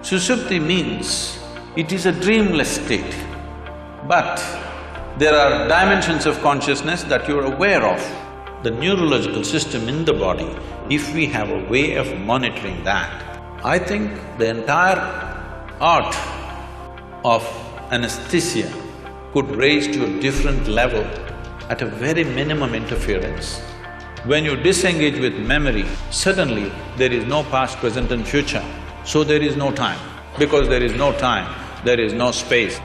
Sushupti means it is a dreamless state, but there are dimensions of consciousness that you're aware of. The neurological system in the body, if we have a way of monitoring that, I think the entire art of anesthesia could raise to a different level at a very minimum interference. When you disengage with memory, suddenly there is no past, present and future, so there is no time. Because there is no time, there is no space.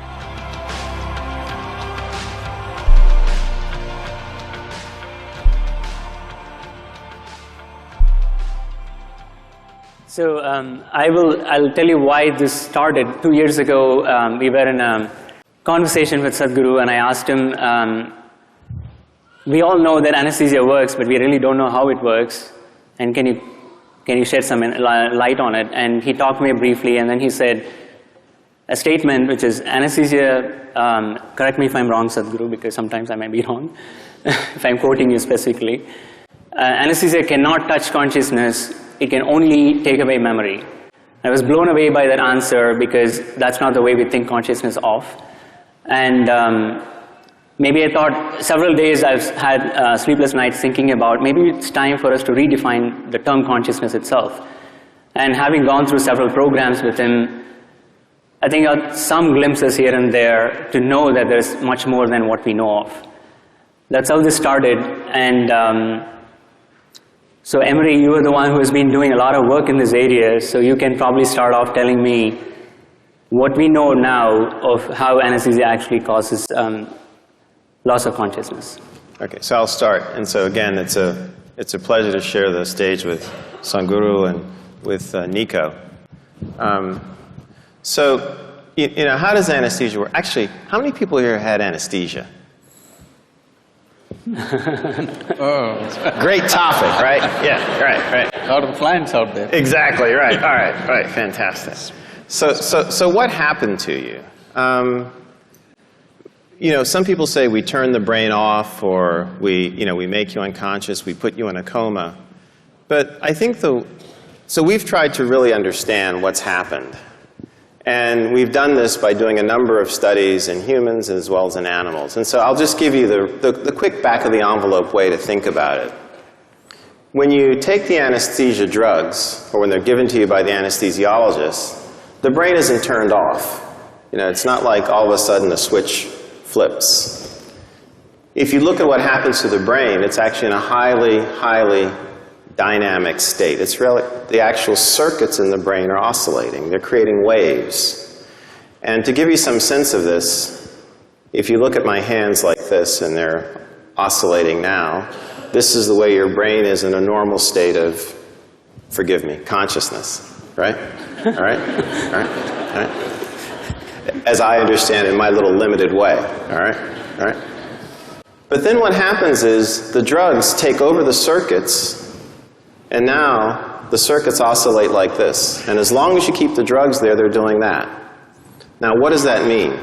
So I'll tell you why this started. 2 years ago, we were in a conversation with Sadhguru, and I asked him, we all know that anesthesia works, but we really don't know how it works, and can you shed some light on it? And he talked to me briefly, and then he said a statement which is, anesthesia, correct me if I'm wrong, Sadhguru, because sometimes I might be wrong, if I'm quoting you specifically, anesthesia cannot touch consciousness, it can only take away memory. I was blown away by that answer because that's not the way we think consciousness of. And maybe I thought, several days I've had sleepless nights thinking about maybe it's time for us to redefine the term consciousness itself. And having gone through several programs with him, I think I got some glimpses here and there to know that there's much more than what we know of. That's how this started. And so Emery, you are the one who has been doing a lot of work in this area, so you can probably start off telling me what we know now of how anesthesia actually causes loss of consciousness. Okay, so I'll start. And so again, it's a pleasure to share the stage with Sadhguru and with Nico. So, you know, how does anesthesia work? Actually, how many people here had anesthesia? Oh. Great topic, right? Yeah, right. A lot of clients out there. Exactly, right. All right, fantastic. So what happened to you? You know, some people say we turn the brain off, or we make you unconscious, we put you in a coma. But I think so we've tried to really understand what's happened. And we've done this by doing a number of studies in humans as well as in animals. And so I'll just give you the quick back-of-the-envelope way to think about it. When you take the anesthesia drugs, or when they're given to you by the anesthesiologist, the brain isn't turned off. You know, it's not like all of a sudden a switch flips. If you look at what happens to the brain, it's actually in a highly dynamic state. It's really, the actual circuits in the brain are oscillating. They're creating waves. And to give you some sense of this, if you look at my hands like this, and they're oscillating now, this is the way your brain is in a normal state of, forgive me, consciousness, right? All right? As I understand it in my little limited way, all right? But then what happens is the drugs take over the circuits, and now the circuits oscillate like this. And as long as you keep the drugs there, they're doing that. Now, what does that mean?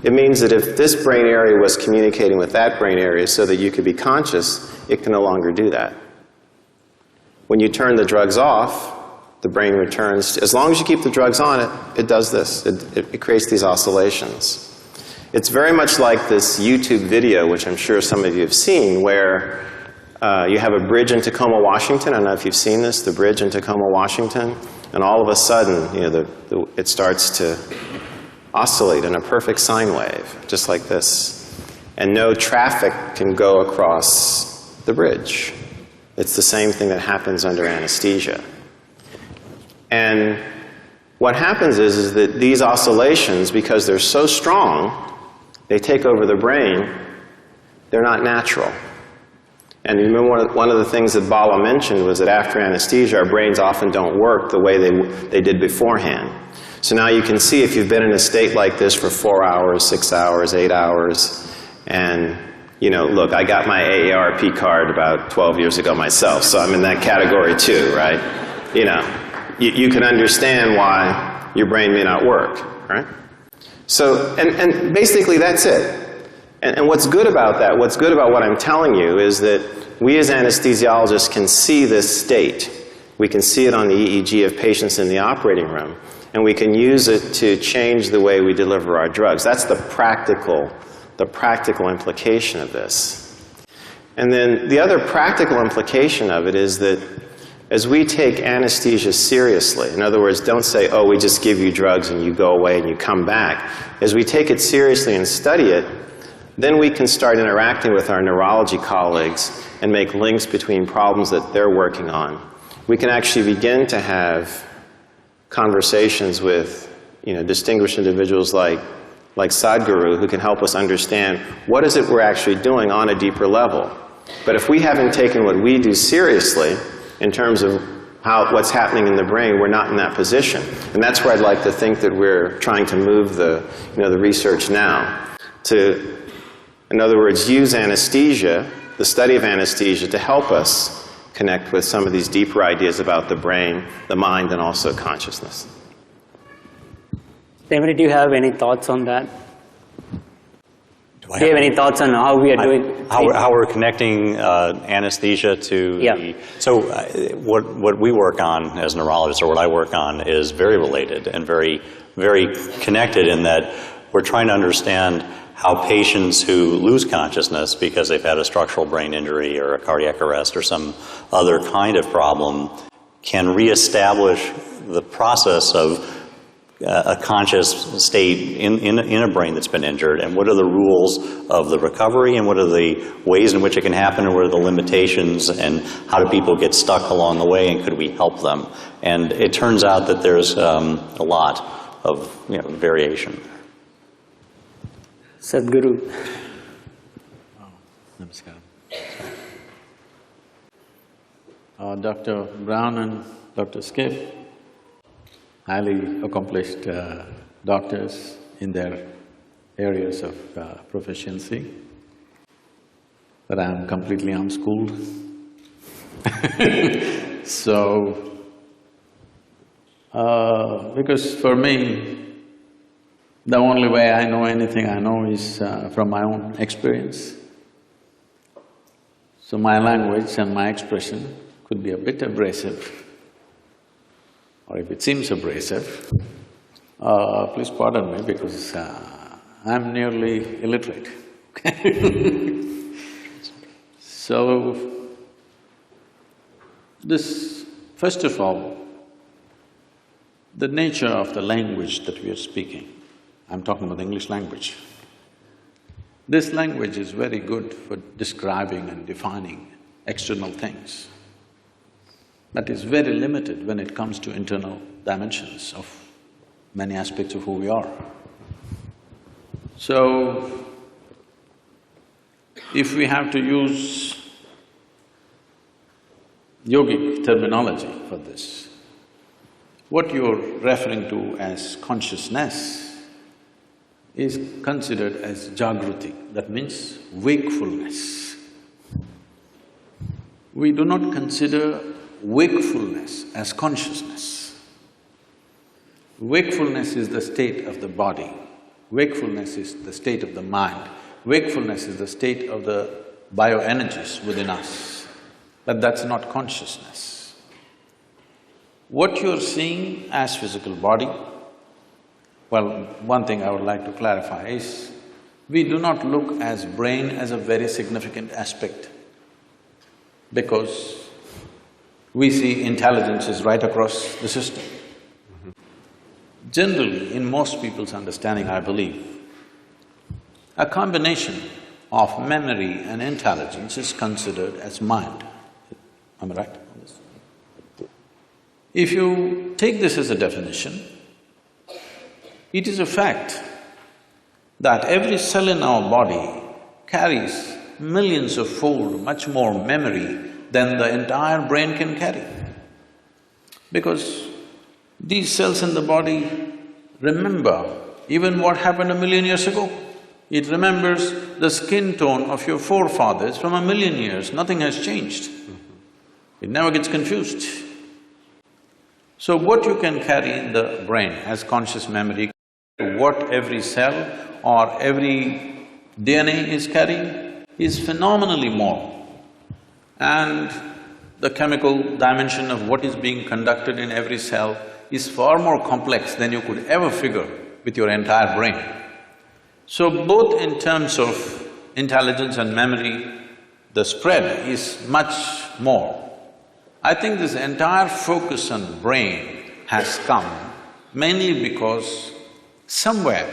It means that if this brain area was communicating with that brain area so that you could be conscious, it can no longer do that. When you turn the drugs off, the brain returns. As long as you keep the drugs on, it does this. It creates these oscillations. It's very much like this YouTube video, which I'm sure some of you have seen, where you have a bridge in Tacoma, Washington. I don't know if you've seen this, the bridge in Tacoma, Washington. And all of a sudden, you know, it starts to oscillate in a perfect sine wave, just like this. And no traffic can go across the bridge. It's the same thing that happens under anesthesia. And what happens is that these oscillations, because they're so strong, they take over the brain, they're not natural. And you remember one of the things that Bala mentioned was that after anesthesia, our brains often don't work the way they did beforehand. So now you can see if you've been in a state like this for 4 hours, 6 hours, 8 hours, and, you know, look, I got my AARP card about 12 years ago myself, so I'm in that category too, right? You know, you can understand why your brain may not work, right? So, and basically that's it. And what's good about that, what's good about what I'm telling you is that we as anesthesiologists can see this state. We can see it on the EEG of patients in the operating room. and we can use it to change the way we deliver our drugs. That's the practical implication of this. And then the other practical implication of it is that as we take anesthesia seriously, in other words, don't say, oh, we just give you drugs and you go away and you come back. As we take it seriously and study it, then we can start interacting with our neurology colleagues and make links between problems that they're working on. We can actually begin to have conversations with, distinguished individuals like Sadhguru, who can help us understand what is it we're actually doing on a deeper level. But if we haven't taken what we do seriously in terms of what's happening in the brain, we're not in that position. And that's where I'd like to think that we're trying to move the research now to, in other words, use anesthesia, the study of anesthesia, to help us connect with some of these deeper ideas about the brain, the mind, and also consciousness. Emery, do you have any thoughts on that? Do you have any thoughts on how we are doing? How we're connecting anesthesia to the... So what we work on as neurologists, or what I work on, is very related and very, very connected in that we're trying to understand how patients who lose consciousness because they've had a structural brain injury or a cardiac arrest or some other kind of problem can reestablish the process of a conscious state in a brain that's been injured, and what are the rules of the recovery, and what are the ways in which it can happen, and what are the limitations, and how do people get stuck along the way, and could we help them? And it turns out that there's a lot of variation. Sadhguru. Namaskaram. Dr. Brown and Dr. Schiff, highly accomplished doctors in their areas of proficiency, but I'm completely unschooled. So, because for me, the only way I know anything I know is from my own experience. So my language and my expression could be a bit abrasive, or if it seems abrasive, please pardon me because I'm nearly illiterate. So, first of all, the nature of the language that we are speaking, I'm talking about the English language. This language is very good for describing and defining external things, but is very limited when it comes to internal dimensions of many aspects of who we are. So, if we have to use yogic terminology for this, what you're referring to as consciousness is considered as jaagrithi, that means wakefulness. We do not consider wakefulness as consciousness. Wakefulness is the state of the body, wakefulness is the state of the mind, wakefulness is the state of the bioenergies within us, but that's not consciousness. What you're seeing as physical body, well, one thing I would like to clarify is, we do not look as brain as a very significant aspect, because we see intelligence is right across the system. Generally, in most people's understanding, I believe, a combination of memory and intelligence is considered as mind. Am I right on this? If you take this as a definition, it is a fact that every cell in our body carries millions of fold much more memory than the entire brain can carry. Because these cells in the body remember even what happened 1,000,000 years ago. It remembers the skin tone of your forefathers from 1,000,000 years, nothing has changed. It never gets confused. So what you can carry in the brain as conscious memory, what every cell or every DNA is carrying is phenomenally more. And the chemical dimension of what is being conducted in every cell is far more complex than you could ever figure with your entire brain. So both in terms of intelligence and memory, the spread is much more. I think this entire focus on brain has come mainly because somewhere,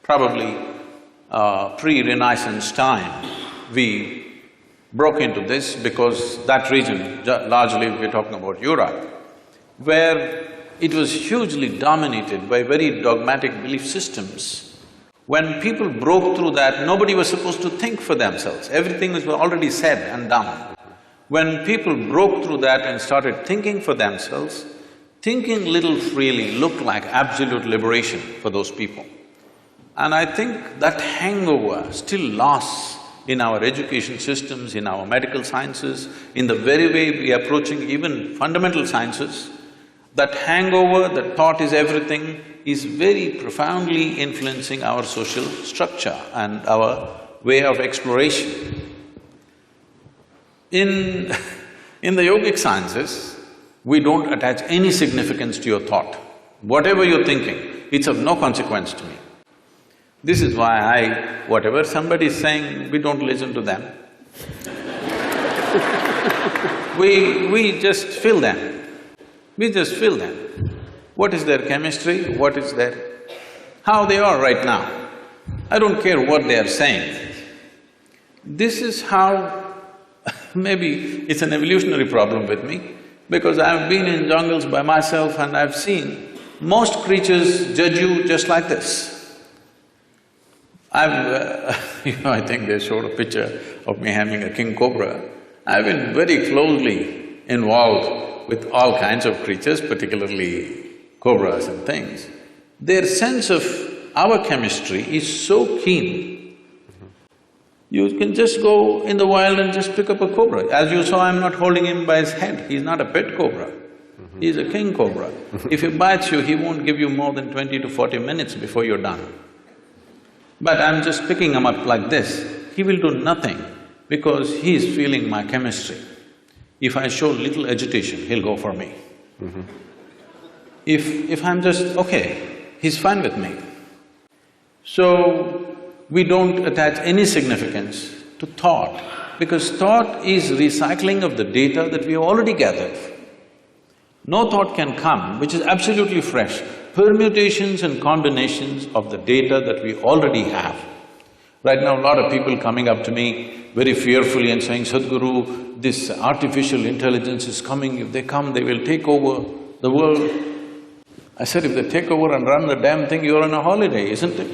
probably pre-Renaissance time, we broke into this because that region, largely we're talking about Europe, where it was hugely dominated by very dogmatic belief systems. When people broke through that, nobody was supposed to think for themselves, everything was already said and done. When people broke through that and started thinking for themselves, thinking little freely looked like absolute liberation for those people. And I think that hangover still lasts in our education systems, in our medical sciences, in the very way we are approaching even fundamental sciences. That hangover, that thought is everything, is very profoundly influencing our social structure and our way of exploration. In the yogic sciences, we don't attach any significance to your thought. Whatever you're thinking, it's of no consequence to me. This is why whatever somebody is saying, we don't listen to them. We just feel them. We just feel them. What is their chemistry, what is their… how they are right now. I don't care what they are saying. This is how… maybe it's an evolutionary problem with me, because I've been in jungles by myself and I've seen most creatures judge you just like this. I think they showed a picture of me having a king cobra. I've been very closely involved with all kinds of creatures, particularly cobras and things. Their sense of our chemistry is so keen. You can just go in the wild and just pick up a cobra. As you saw, I'm not holding him by his head, he's not a pet cobra. He's a king cobra. If he bites you, he won't give you more than 20 to 40 minutes before you're done. But I'm just picking him up like this, he will do nothing because he is feeling my chemistry. If I show little agitation, he'll go for me. If I'm just, okay, he's fine with me. So, we don't attach any significance to thought, because thought is recycling of the data that we have already gathered. No thought can come which is absolutely fresh. Permutations and combinations of the data that we already have. Right now, a lot of people coming up to me very fearfully and saying, Sadhguru, this artificial intelligence is coming, if they come, they will take over the world. I said, if they take over and run the damn thing, you're on a holiday, isn't it?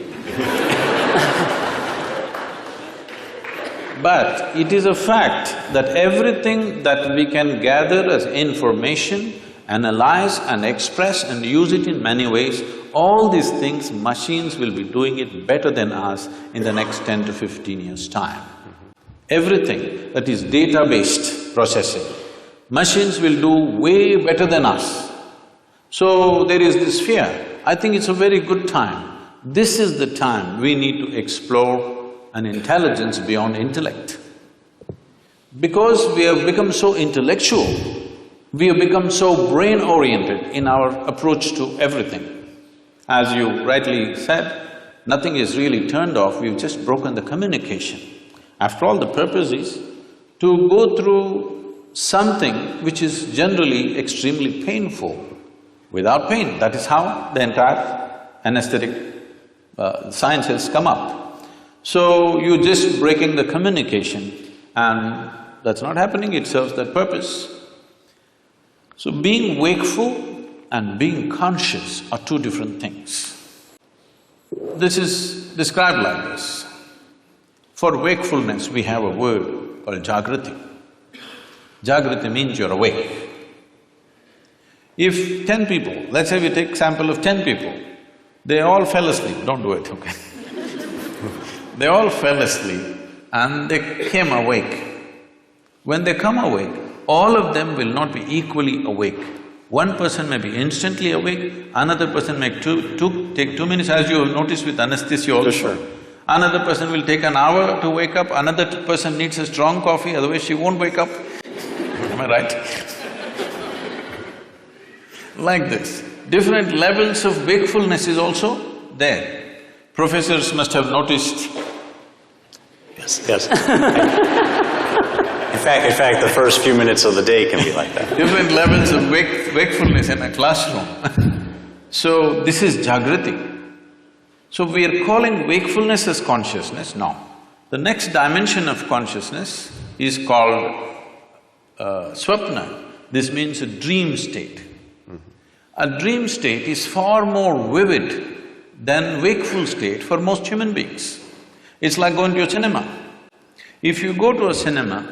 But it is a fact that everything that we can gather as information, analyze and express and use it in many ways, all these things, machines will be doing it better than us in the next 10 to 15 years' time. Everything that is data-based processing, machines will do way better than us. So there is this fear. I think it's a very good time. This is the time we need to explore an intelligence beyond intellect. Because we have become so intellectual, we have become so brain-oriented in our approach to everything. As you rightly said, nothing is really turned off, we've just broken the communication. After all, the purpose is to go through something which is generally extremely painful without pain. That is how the entire anesthetic science has come up. So, you're just breaking the communication and that's not happening, it serves that purpose. So, being wakeful and being conscious are two different things. This is described like this. For wakefulness, we have a word called jaagrithi. Jaagrithi means you're awake. If 10 people, let's say we take sample of 10 people, they all fell asleep, don't do it, okay? They all fell asleep and they came awake. When they come awake, all of them will not be equally awake. One person may be instantly awake, another person may take 2 minutes, as you have noticed with anesthesia also. Sure. Another person will take an hour to wake up, another person needs a strong coffee, otherwise she won't wake up. Am I right? Like this. Different levels of wakefulness is also there. Professors must have noticed. Yes, yes. In fact, the first few minutes of the day can be like that. Different levels of wakefulness in a classroom. So, this is jaagrithi. So, we are calling wakefulness as consciousness now. The next dimension of consciousness is called swapna. This means a dream state. A dream state is far more vivid than wakeful state for most human beings. It's like going to a cinema. If you go to a cinema,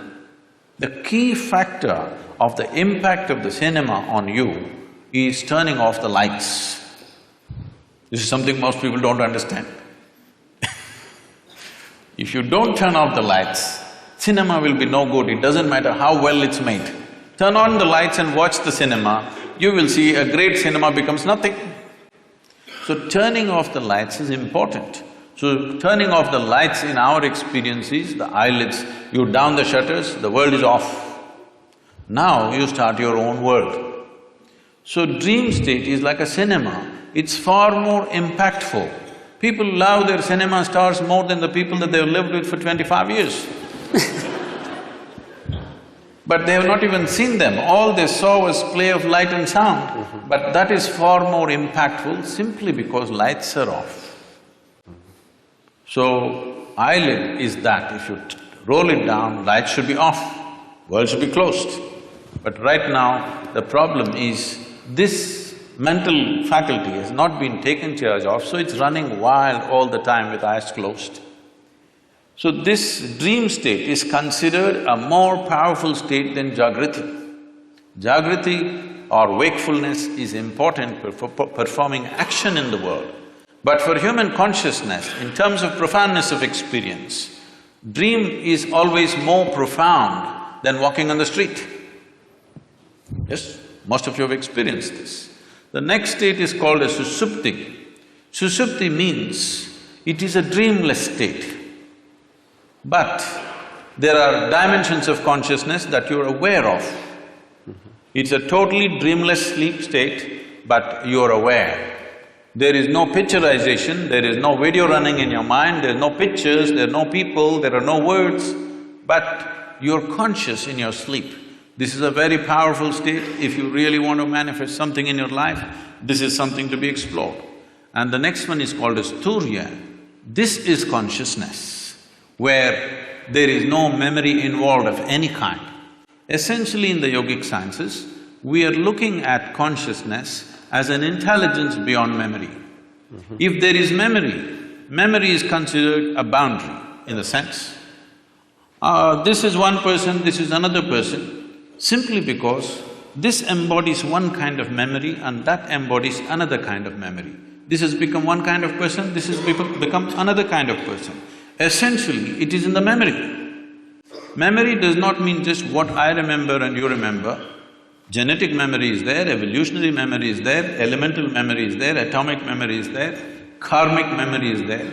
the key factor of the impact of the cinema on you is turning off the lights. This is something most people don't understand. If you don't turn off the lights, cinema will be no good, it doesn't matter how well it's made. Turn on the lights and watch the cinema, you will see a great cinema becomes nothing. So turning off the lights is important. So turning off the lights in our experience is the eyelids, you down the shutters, the world is off. Now you start your own world. So dream state is like a cinema, it's far more impactful. People love their cinema stars more than the people that they've lived with for 25 years. But they have not even seen them, all they saw was play of light and sound. But that is far more impactful simply because lights are off. So, eyelid is that, if you roll it down, light should be off, world should be closed. But right now, the problem is this mental faculty has not been taken charge of, so it's running wild all the time with eyes closed. So this dream state is considered a more powerful state than jaagrithi. Jaagrithi or wakefulness is important for performing action in the world. But for human consciousness, in terms of profoundness of experience, dream is always more profound than walking on the street. Yes, most of you have experienced this. The next state is called a susupti. Susupti means it is a dreamless state. But there are dimensions of consciousness that you're aware of. It's a totally dreamless sleep state, but you're aware. There is no picturization, there is no video running in your mind, there are no pictures, there are no people, there are no words, but you're conscious in your sleep. This is a very powerful state. If you really want to manifest something in your life, this is something to be explored. And the next one is called as turya. This is consciousness, where there is no memory involved of any kind. Essentially in the yogic sciences, we are looking at consciousness as an intelligence beyond memory. If there is memory, memory is considered a boundary in the sense, this is one person, this is another person, simply because this embodies one kind of memory and that embodies another kind of memory. This has become one kind of person, this has become another kind of person. Essentially, it is in the memory. Memory does not mean just what I remember and you remember. Genetic memory is there, evolutionary memory is there, elemental memory is there, atomic memory is there, karmic memory is there.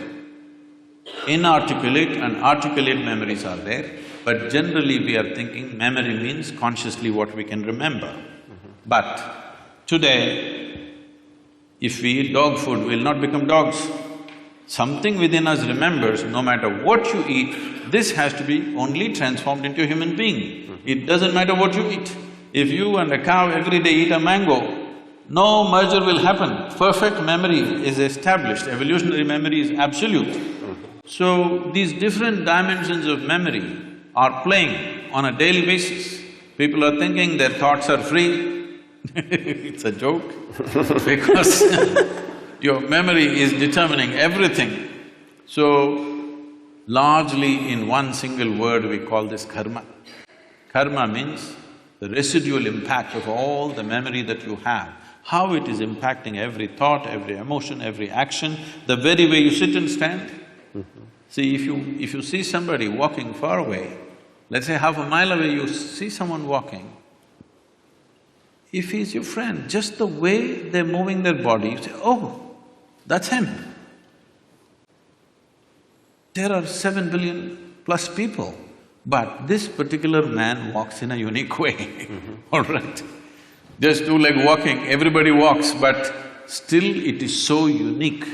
Inarticulate and articulate memories are there, but generally we are thinking memory means consciously what we can remember. But today, if we eat dog food, we'll not become dogs. Something within us remembers, no matter what you eat, this has to be only transformed into a human being. It doesn't matter what you eat. If you and a cow every day eat a mango, no merger will happen. Perfect memory is established, evolutionary memory is absolute. So, these different dimensions of memory are playing on a daily basis. People are thinking their thoughts are free. It's a joke because your memory is determining everything. So, largely in one single word we call this karma. Karma means the residual impact of all the memory that you have, how it is impacting every thought, every emotion, every action, the very way you sit and stand. See, if you see somebody walking far away, let's say half a mile away you see someone walking, if he's your friend, just the way they're moving their body, you say, oh, that's him. There are 7 billion plus people, but this particular man walks in a unique way, all right? Just two-leg walking, everybody walks, but still it is so unique.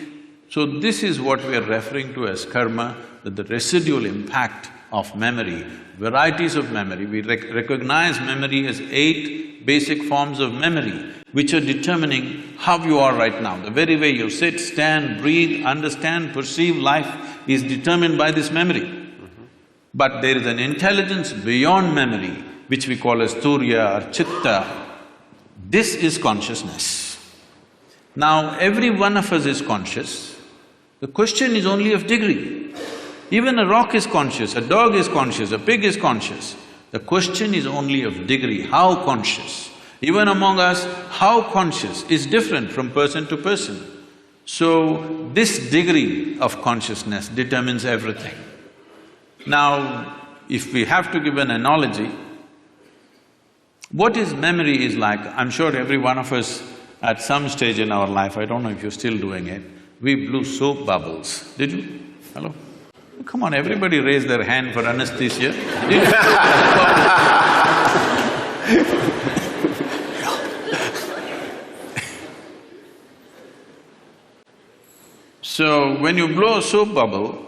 So this is what we are referring to as karma, that the residual impact of memory, varieties of memory. We recognize memory as 8 basic forms of memory, which are determining how you are right now. The very way you sit, stand, breathe, understand, perceive life is determined by this memory. But there is an intelligence beyond memory, which we call as Turiya or Chitta. This is consciousness. Now, every one of us is conscious. The question is only of degree. Even a rock is conscious, a dog is conscious, a pig is conscious. The question is only of degree, how conscious. Even among us, how conscious is different from person to person. So, this degree of consciousness determines everything. Now, if we have to give an analogy, what is memory is like, I'm sure every one of us at some stage in our life, I don't know if you're still doing it, we blew soap bubbles. Did you? Hello? Come on, everybody raise their hand for anesthesia. Did you? So, when you blow a soap bubble,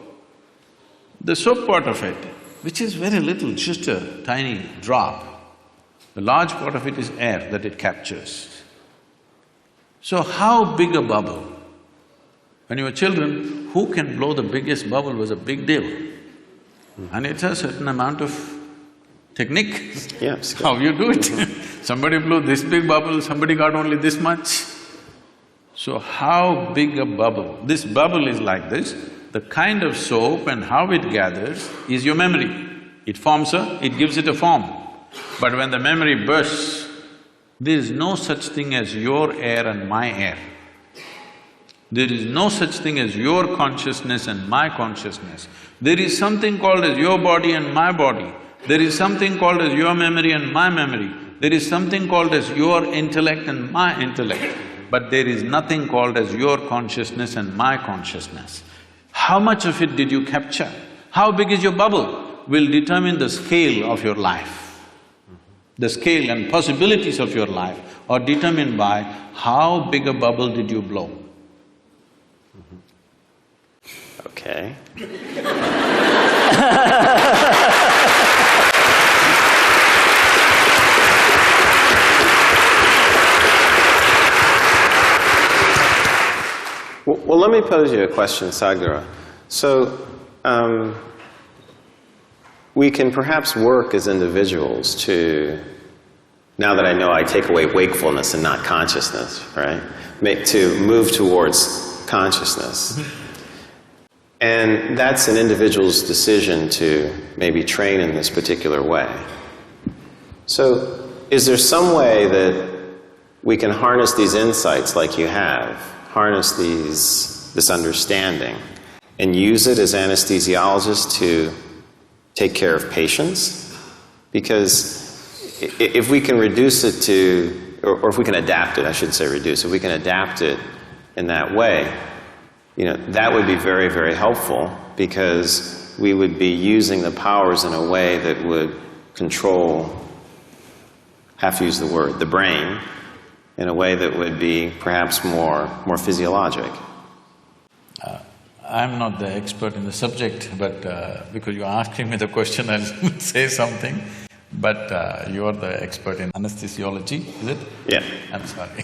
the soap part of it, which is very little, just a tiny drop, the large part of it is air that it captures. So how big a bubble? When you were children, who can blow the biggest bubble was a big deal. And it's a certain amount of technique. Yes. How you do it. Somebody blew this big bubble, somebody got only this much. So how big a bubble? This bubble is like this. The kind of soap and how it gathers is your memory. It forms it gives it a form. But when the memory bursts, there is no such thing as your air and my air. There is no such thing as your consciousness and my consciousness. There is something called as your body and my body. There is something called as your memory and my memory. There is something called as your intellect and my intellect. But there is nothing called as your consciousness and my consciousness. How much of it did you capture? How big is your bubble will determine the scale of your life. The scale and possibilities of your life are determined by how big a bubble did you blow. Okay. Well, let me pose you a question, Sadhguru. So, we can perhaps work as individuals to, now that I know I take away wakefulness and not consciousness, right? To move towards consciousness. And that's an individual's decision to maybe train in this particular way. So, is there some way that we can harness these insights like you have, harness this understanding, and use it as anesthesiologists to take care of patients? Because if we can reduce it to, or if we can adapt it, I should say reduce, if we can adapt it in that way, that would be very, very helpful, because we would be using the powers in a way that would control, have to use the word, the brain, in a way that would be perhaps more physiologic. I'm not the expert in the subject, but because you're asking me the question, I'll say something. But you're the expert in anesthesiology, is it? Yeah. I'm sorry.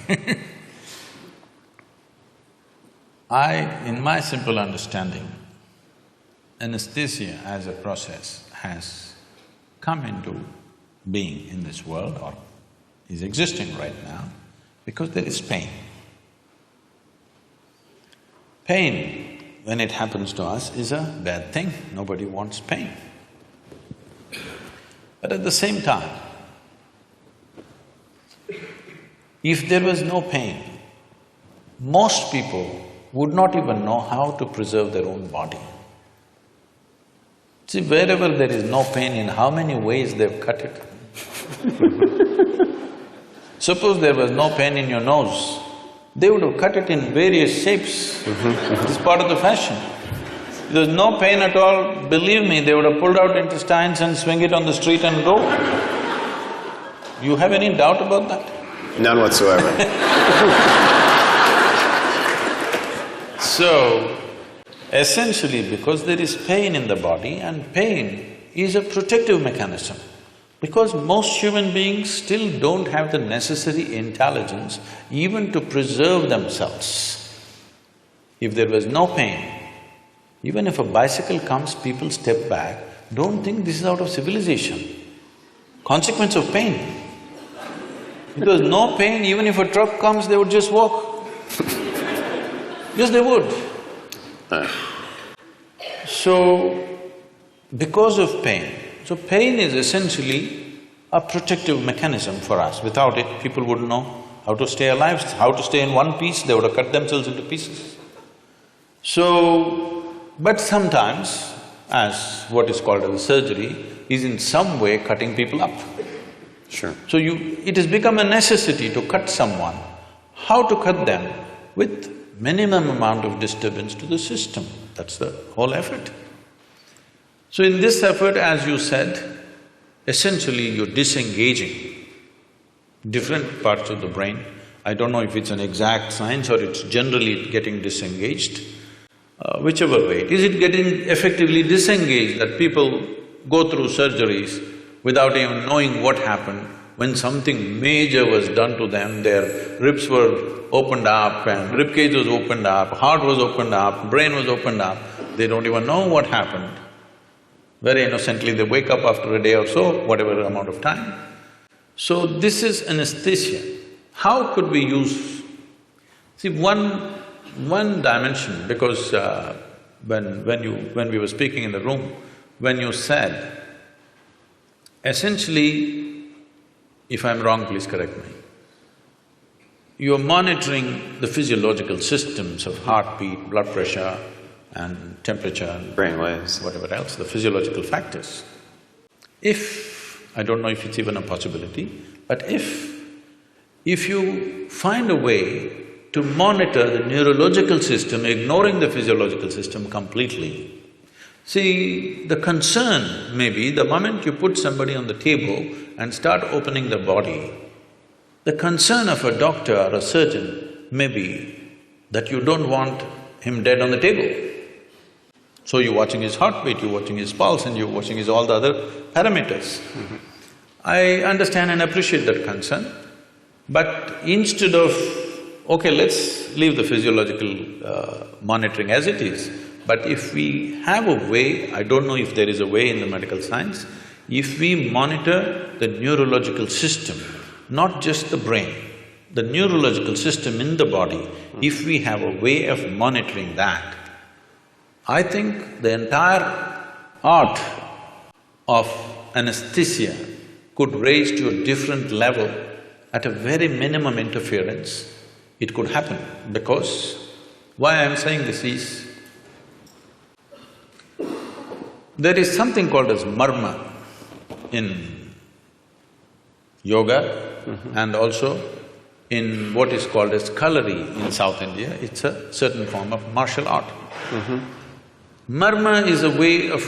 in my simple understanding, anesthesia as a process has come into being in this world, or is existing right now, because there is pain. Pain, when it happens to us, is a bad thing. Nobody wants pain. But at the same time, if there was no pain, most people would not even know how to preserve their own body. See, wherever there is no pain, in how many ways they've cut it. Suppose there was no pain in your nose, they would have cut it in various shapes. It's part of the fashion. If there's no pain at all, believe me, they would have pulled out intestines and swing it on the street and go. You have any doubt about that? None whatsoever. So, essentially because there is pain in the body, and pain is a protective mechanism. Because most human beings still don't have the necessary intelligence even to preserve themselves. If there was no pain, even if a bicycle comes, people step back, don't think this is out of civilization. Consequence of pain. Because no pain, even if a truck comes, they would just walk. Yes, they would. So, because of pain, so pain is essentially a protective mechanism for us. Without it, people wouldn't know how to stay alive, how to stay in one piece, they would have cut themselves into pieces. So, but sometimes, as what is called as surgery, is in some way cutting people up. Sure. So it has become a necessity to cut someone. How to cut them? With minimum amount of disturbance to the system. That's the whole effort. So in this effort, as you said, essentially you're disengaging different parts of the brain. I don't know if it's an exact science or it's generally getting disengaged. Whichever way, is it getting effectively disengaged that people go through surgeries without even knowing what happened? When something major was done to them, their ribs were opened up and ribcage was opened up, heart was opened up, brain was opened up, they don't even know what happened. Very innocently, they wake up after a day or so, whatever amount of time. So this is anesthesia. How could we use… See, one dimension, because when we were speaking in the room, when you said, essentially, if I'm wrong, please correct me, you're monitoring the physiological systems of heartbeat, blood pressure and temperature, brain waves, whatever else, the physiological factors. If… I don't know if it's even a possibility, but if you find a way to monitor the neurological system, ignoring the physiological system completely. See, the concern may be the moment you put somebody on the table and start opening the body, the concern of a doctor or a surgeon may be that you don't want him dead on the table. So you're watching his heartbeat, you're watching his pulse and you're watching his all the other parameters. I understand and appreciate that concern, but instead of… okay, let's leave the physiological monitoring as it is, but if we have a way, I don't know if there is a way in the medical science, if we monitor the neurological system, not just the brain, the neurological system in the body, if we have a way of monitoring that, I think the entire art of anesthesia could raise to a different level at a very minimum interference. It could happen because why I'm saying this is, there is something called as marma in yoga and also in what is called as kalari in South India. It's a certain form of martial art. Marma is a way of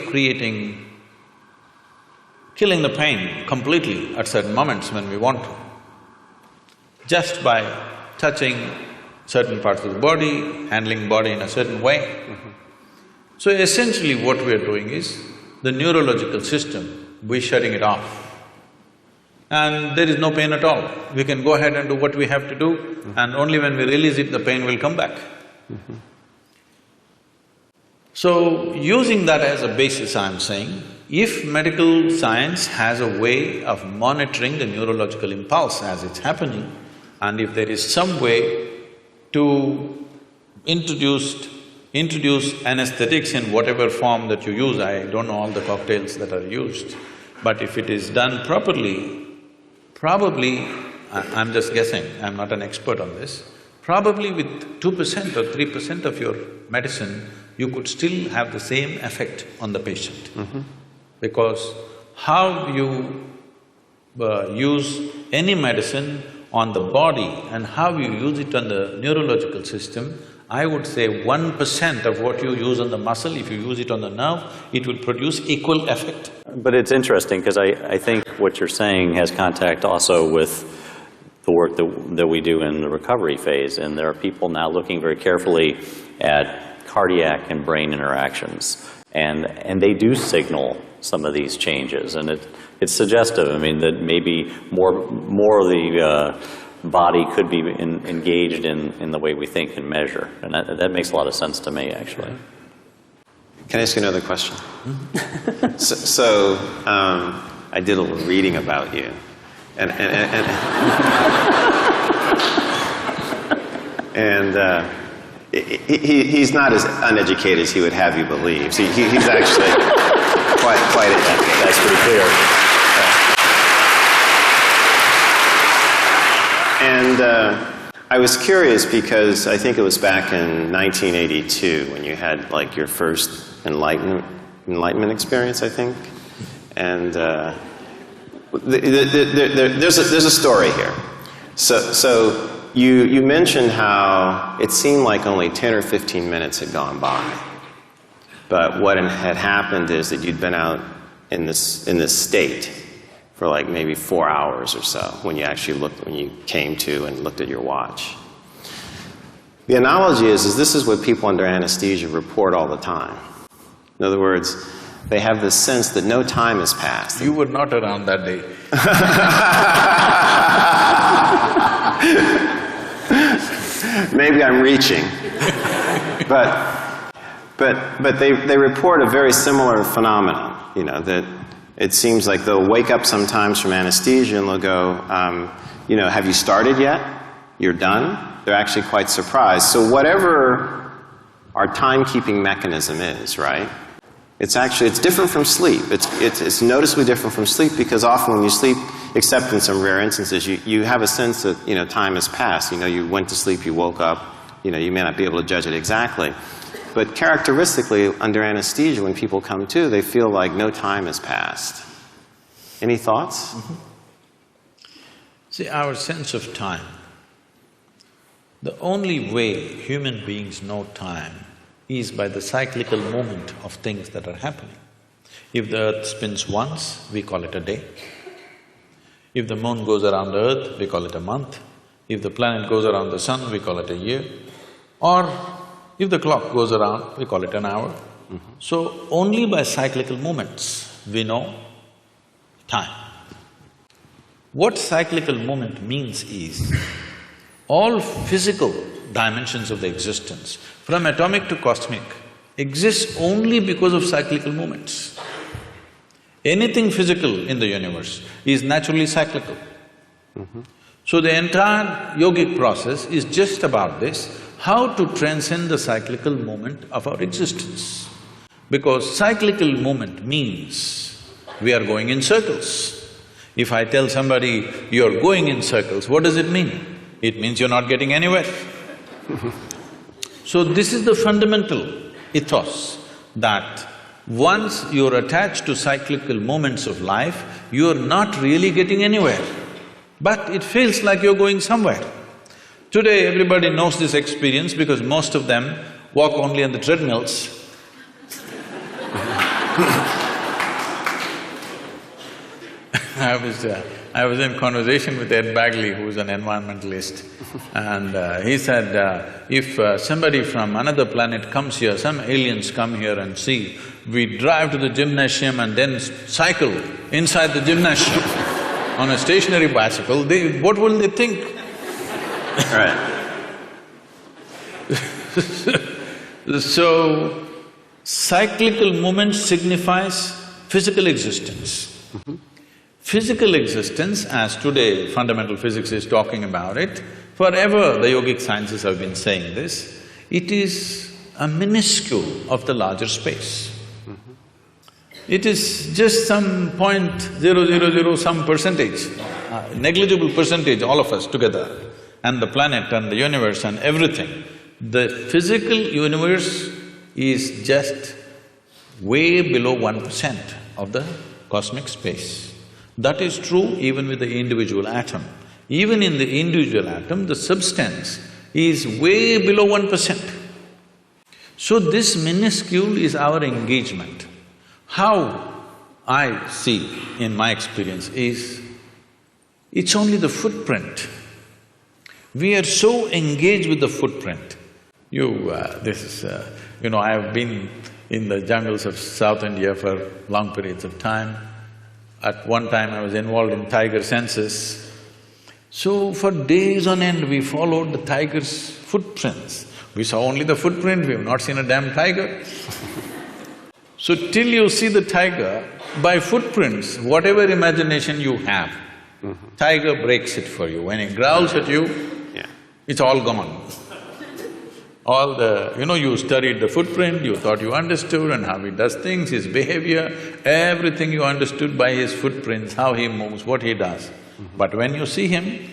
killing the pain completely at certain moments when we want to, just by touching certain parts of the body, handling body in a certain way. So essentially what we're doing is, the neurological system, we're shutting it off. And there is no pain at all. We can go ahead and do what we have to do, and only when we release it, the pain will come back. So, using that as a basis, I'm saying, if medical science has a way of monitoring the neurological impulse as it's happening, and if there is some way to introduce anesthetics in whatever form that you use, I don't know all the cocktails that are used, but if it is done properly, probably, I'm just guessing, I'm not an expert on this, probably with 2% or 3% of your medicine, you could still have the same effect on the patient. Because how you use any medicine on the body and how you use it on the neurological system, I would say 1% of what you use on the muscle, if you use it on the nerve, it will produce equal effect. But it's interesting because I think what you're saying has contact also with the work that we do in the recovery phase, and there are people now looking very carefully at cardiac and brain interactions. And they do signal some of these changes, and it's suggestive. I mean, that maybe more of the body could be engaged in the way we think and measure, and that makes a lot of sense to me, actually. Can I ask you another question? So I did a little reading about you, and he's not as uneducated as he would have you believe. See, he's actually quite educated. That's pretty clear. And I was curious because I think it was back in 1982 when you had like your first enlightenment experience, I think. And there's a story here. So you mentioned how it seemed like only 10 or 15 minutes had gone by. But what had happened is that you'd been out in this state for like maybe 4 hours or so when you came to and looked at your watch. The analogy is this is what people under anesthesia report all the time. In other words, they have this sense that no time has passed. You were not around that day. Maybe I'm reaching. But they report a very similar phenomenon, you know, that it seems like they'll wake up sometimes from anesthesia and they'll go, you know, have you started yet? You're done? They're actually quite surprised. So whatever our timekeeping mechanism is, right? It's different from sleep. It's noticeably different from sleep because often when you sleep, except in some rare instances, you have a sense that, you know, time has passed. You know, you went to sleep, you woke up, you know, you may not be able to judge it exactly. But characteristically, under anesthesia, when people come to, they feel like no time has passed. Any thoughts? Mm-hmm. See, our sense of time, the only way human beings know time is by the cyclical movement of things that are happening. If the earth spins once, we call it a day. If the moon goes around the earth, we call it a month. If the planet goes around the sun, we call it a year. Or if the clock goes around, we call it an hour. Mm-hmm. So only by cyclical movements we know time. What cyclical movement means is, all physical dimensions of the existence, from atomic to cosmic, exists only because of cyclical movements. Anything physical in the universe is naturally cyclical. Mm-hmm. So the entire yogic process is just about this, how to transcend the cyclical movement of our existence. Because cyclical movement means we are going in circles. If I tell somebody, you're going in circles, what does it mean? It means you're not getting anywhere. So this is the fundamental ethos, that once you're attached to cyclical moments of life, you're not really getting anywhere, but it feels like you're going somewhere. Today, everybody knows this experience because most of them walk only on the treadmills. I was in conversation with Ed Bagley, who's an environmentalist, and he said, if somebody from another planet comes here, some aliens come here and see, we drive to the gymnasium and then cycle inside the gymnasium on a stationary bicycle, what will they think? Right. So, cyclical movement signifies physical existence. Mm-hmm. Physical existence, as today fundamental physics is talking about it, forever the yogic sciences have been saying this, it is a minuscule of the larger space. Mm-hmm. It is just some 0.000 some percentage, negligible percentage, all of us together, and the planet and the universe and everything. The physical universe is just way below 1% of the cosmic space. That is true even with the individual atom. Even in the individual atom, the substance is way below 1%. So this minuscule is our engagement. How I see in my experience is, it's only the footprint. We are so engaged with the footprint I have been in the jungles of South India for long periods of time. At one time I was involved in tiger census. So for days on end we followed the tiger's footprints. We saw only the footprint, we have not seen a damn tiger. So till you see the tiger, by footprints, whatever imagination you have, tiger breaks it for you. When he growls at you, it's all gone. All the… you studied the footprint, you thought you understood and how he does things, his behavior, everything you understood by his footprints, how he moves, what he does. But when you see him,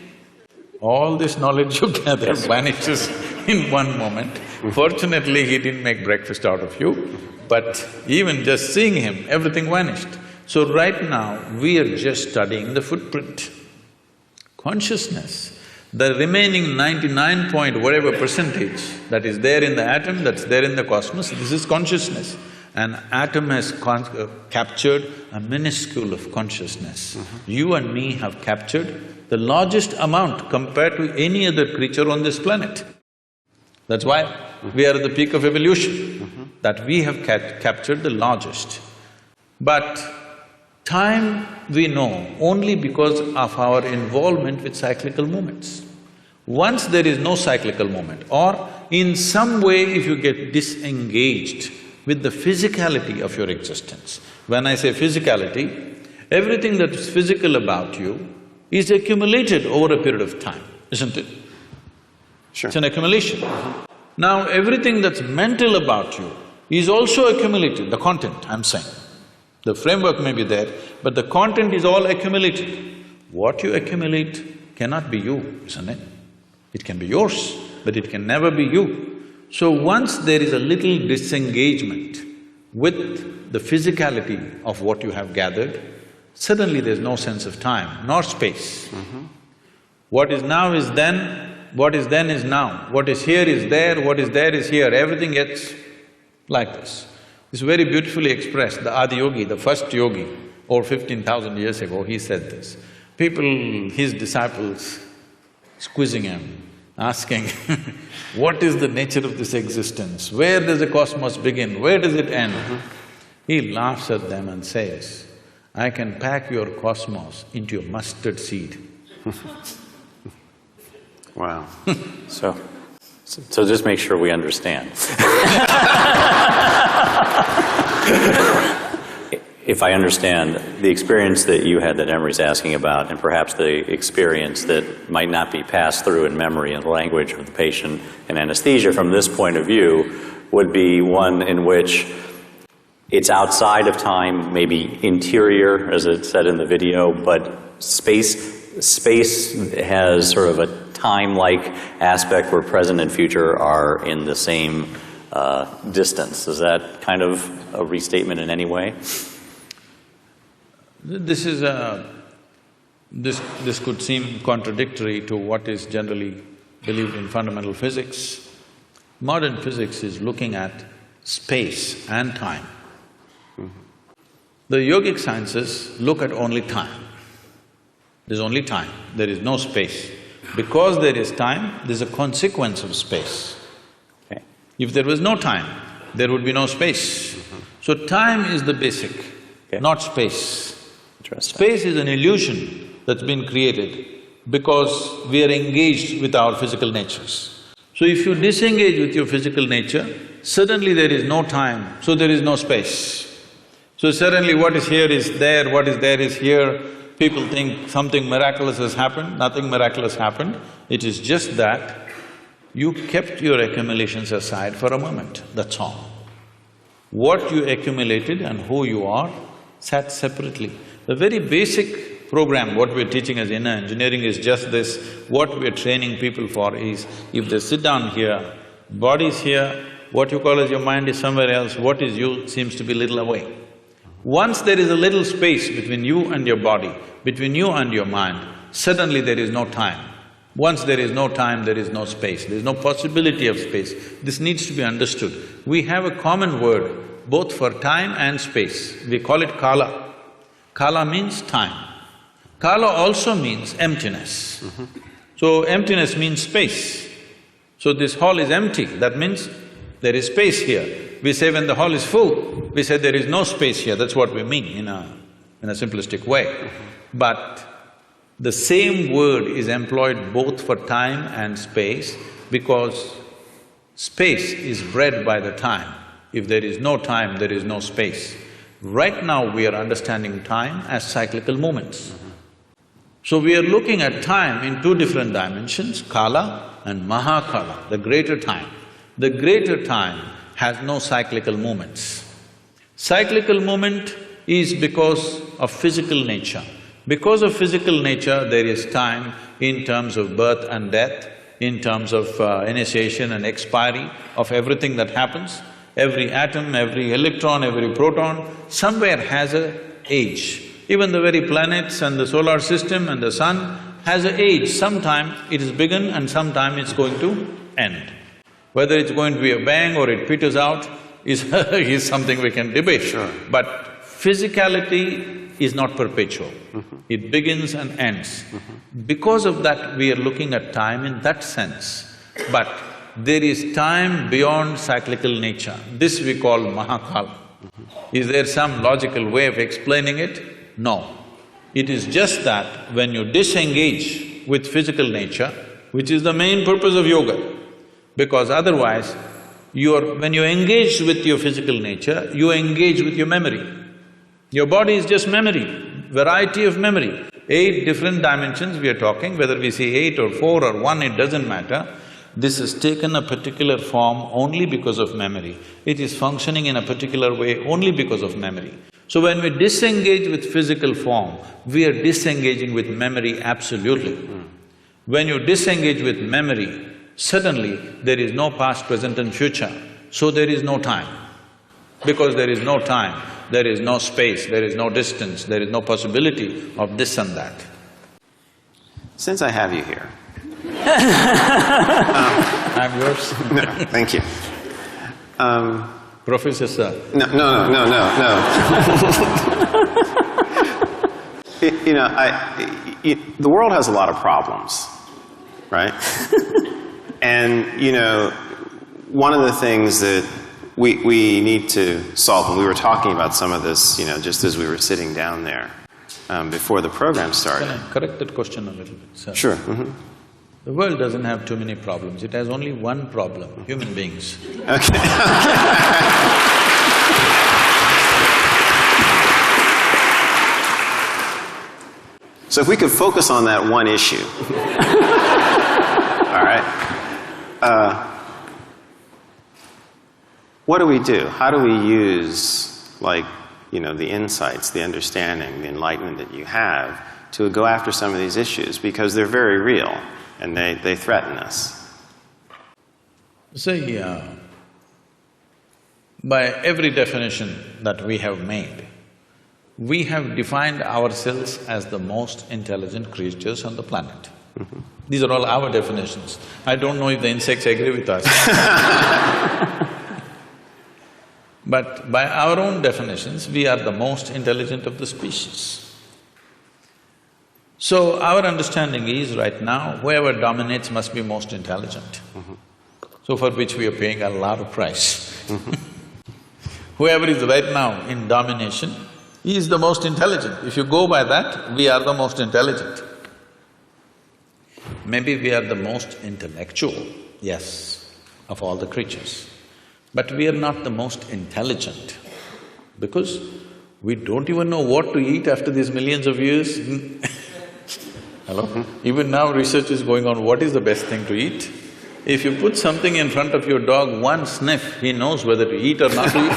all this knowledge you gather vanishes in one moment. Fortunately, he didn't make breakfast out of you, but even just seeing him, everything vanished. So right now, we are just studying the footprint. Consciousness, the remaining 99 point whatever percentage that is there in the atom, that's there in the cosmos, this is consciousness. An atom has captured a minuscule of consciousness. You and me have captured the largest amount compared to any other creature on this planet. That's why we are at the peak of evolution, that we have captured the largest. But time we know only because of our involvement with cyclical movements. Once there is no cyclical movement, or in some way if you get disengaged with the physicality of your existence. When I say physicality, everything that is physical about you is accumulated over a period of time, isn't it? Sure. It's an accumulation. Now, everything that's mental about you is also accumulated, the content, I'm saying. The framework may be there, but the content is all accumulated. What you accumulate cannot be you, isn't it? It can be yours, but it can never be you. So once there is a little disengagement with the physicality of what you have gathered, suddenly there's no sense of time nor space. What is now is then, what is then is now, what is here is there, what is there is here, everything gets like this. It's very beautifully expressed. The Adi Yogi, the first yogi, over 15,000 years ago, he said this. People, his disciples, squeezing him, asking, what is the nature of this existence? Where does the cosmos begin? Where does it end? He laughs at them and says, I can pack your cosmos into a mustard seed. Wow. So just make sure we understand. If I understand, the experience that you had that Emery's asking about, and perhaps the experience that might not be passed through in memory and language of the patient in anesthesia from this point of view, would be one in which it's outside of time, maybe interior, as it said in the video, but space has sort of a time-like aspect where present and future are in the same distance. Is that kind of a restatement in any way? This could seem contradictory to what is generally believed in fundamental physics. Modern physics is looking at space and time. The yogic sciences look at only time. There's only time, there is no space. Because there is time, there's a consequence of space. Okay. If there was no time, there would be no space. So time is the basic, not space. Space is an illusion that's been created because we are engaged with our physical natures. So if you disengage with your physical nature, suddenly there is no time, so there is no space. So suddenly what is here is there, what is there is here. People think something miraculous has happened, nothing miraculous happened. It is just that you kept your accumulations aside for a moment, that's all. What you accumulated and who you are sat separately. The very basic program, what we're teaching as inner engineering is just this. What we're training people for is, if they sit down here, body's here, what you call as your mind is somewhere else, what is you seems to be little away. Once there is a little space between you and your body, between you and your mind, suddenly there is no time. Once there is no time, there is no space, there is no possibility of space. This needs to be understood. We have a common word both for time and space. We call it kala. Kala means time. Kala also means emptiness. So emptiness means space. So this hall is empty, that means there is space here. We say when the hall is full, we say there is no space here, that's what we mean in a simplistic way. But the same word is employed both for time and space because space is bred by the time. If there is no time, there is no space. Right now we are understanding time as cyclical movements. So we are looking at time in two different dimensions, Kala and Mahakala, the greater time. The greater time has no cyclical movements. Cyclical movement is because of physical nature. Because of physical nature, there is time in terms of birth and death, in terms of initiation and expiry of everything that happens. Every atom, every electron, every proton, somewhere has an age. Even the very planets and the solar system and the sun has an age. Sometime it is begun and sometime it's going to end. Whether it's going to be a bang or it peters out is is something we can debate. Sure. But physicality is not perpetual. It begins and ends. Because of that, we are looking at time in that sense. But there is time beyond cyclical nature. This we call Mahakala. Is there some logical way of explaining it? No. It is just that when you disengage with physical nature, which is the main purpose of yoga, because otherwise, when you engage with your physical nature, you engage with your memory. Your body is just memory, variety of memory. 8 different dimensions we are talking, whether we see 8 or 4 or 1, it doesn't matter. This has taken a particular form only because of memory. It is functioning in a particular way only because of memory. So when we disengage with physical form, we are disengaging with memory absolutely. When you disengage with memory, suddenly there is no past, present and future, so there is no time. Because there is no time, there is no space, there is no distance, there is no possibility of this and that. Since I have you here… I'm yours. No, thank you. Professor Sir. No. The world has a lot of problems, right? And, one of the things that we need to solve, and we were talking about some of this, just as we were sitting down there before the program started. Can I correct that question a little bit, sir? Sure. The world doesn't have too many problems, it has only one problem, human beings. Okay. So if we could focus on that one issue. All right. What do we do? How do we use, the insights, the understanding, the enlightenment that you have to go after some of these issues? Because they're very real and they threaten us. See, by every definition that we have made, we have defined ourselves as the most intelligent creatures on the planet. These are all our definitions. I don't know if the insects agree with us. But by our own definitions, we are the most intelligent of the species. So our understanding is right now, whoever dominates must be most intelligent. So for which we are paying a lot of price. Whoever is right now in domination, he is the most intelligent. If you go by that, we are the most intelligent. Maybe we are the most intellectual, yes, of all the creatures. But we are not the most intelligent because we don't even know what to eat after these millions of years. Hello? Even now research is going on, what is the best thing to eat? If you put something in front of your dog, one sniff, he knows whether to eat or not to eat.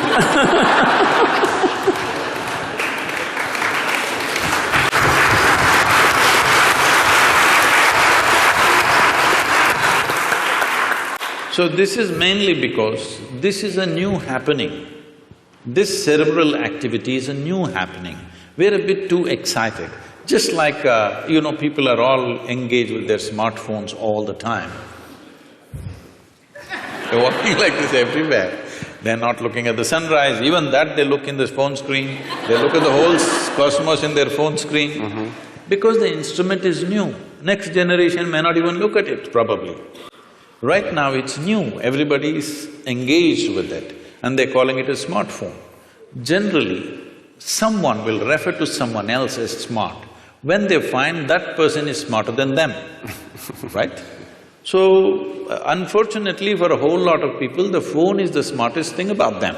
So this is mainly because this is a new happening. This cerebral activity is a new happening. We're a bit too excited. Just like, people are all engaged with their smartphones all the time. They're walking like this everywhere. They're not looking at the sunrise, even that they look in the phone screen. They look at the whole cosmos in their phone screen. Because the instrument is new. Next generation may not even look at it, probably. Right now it's new, everybody is engaged with it and they're calling it a smartphone. Generally, someone will refer to someone else as smart when they find that person is smarter than them, right? So, unfortunately for a whole lot of people, the phone is the smartest thing about them.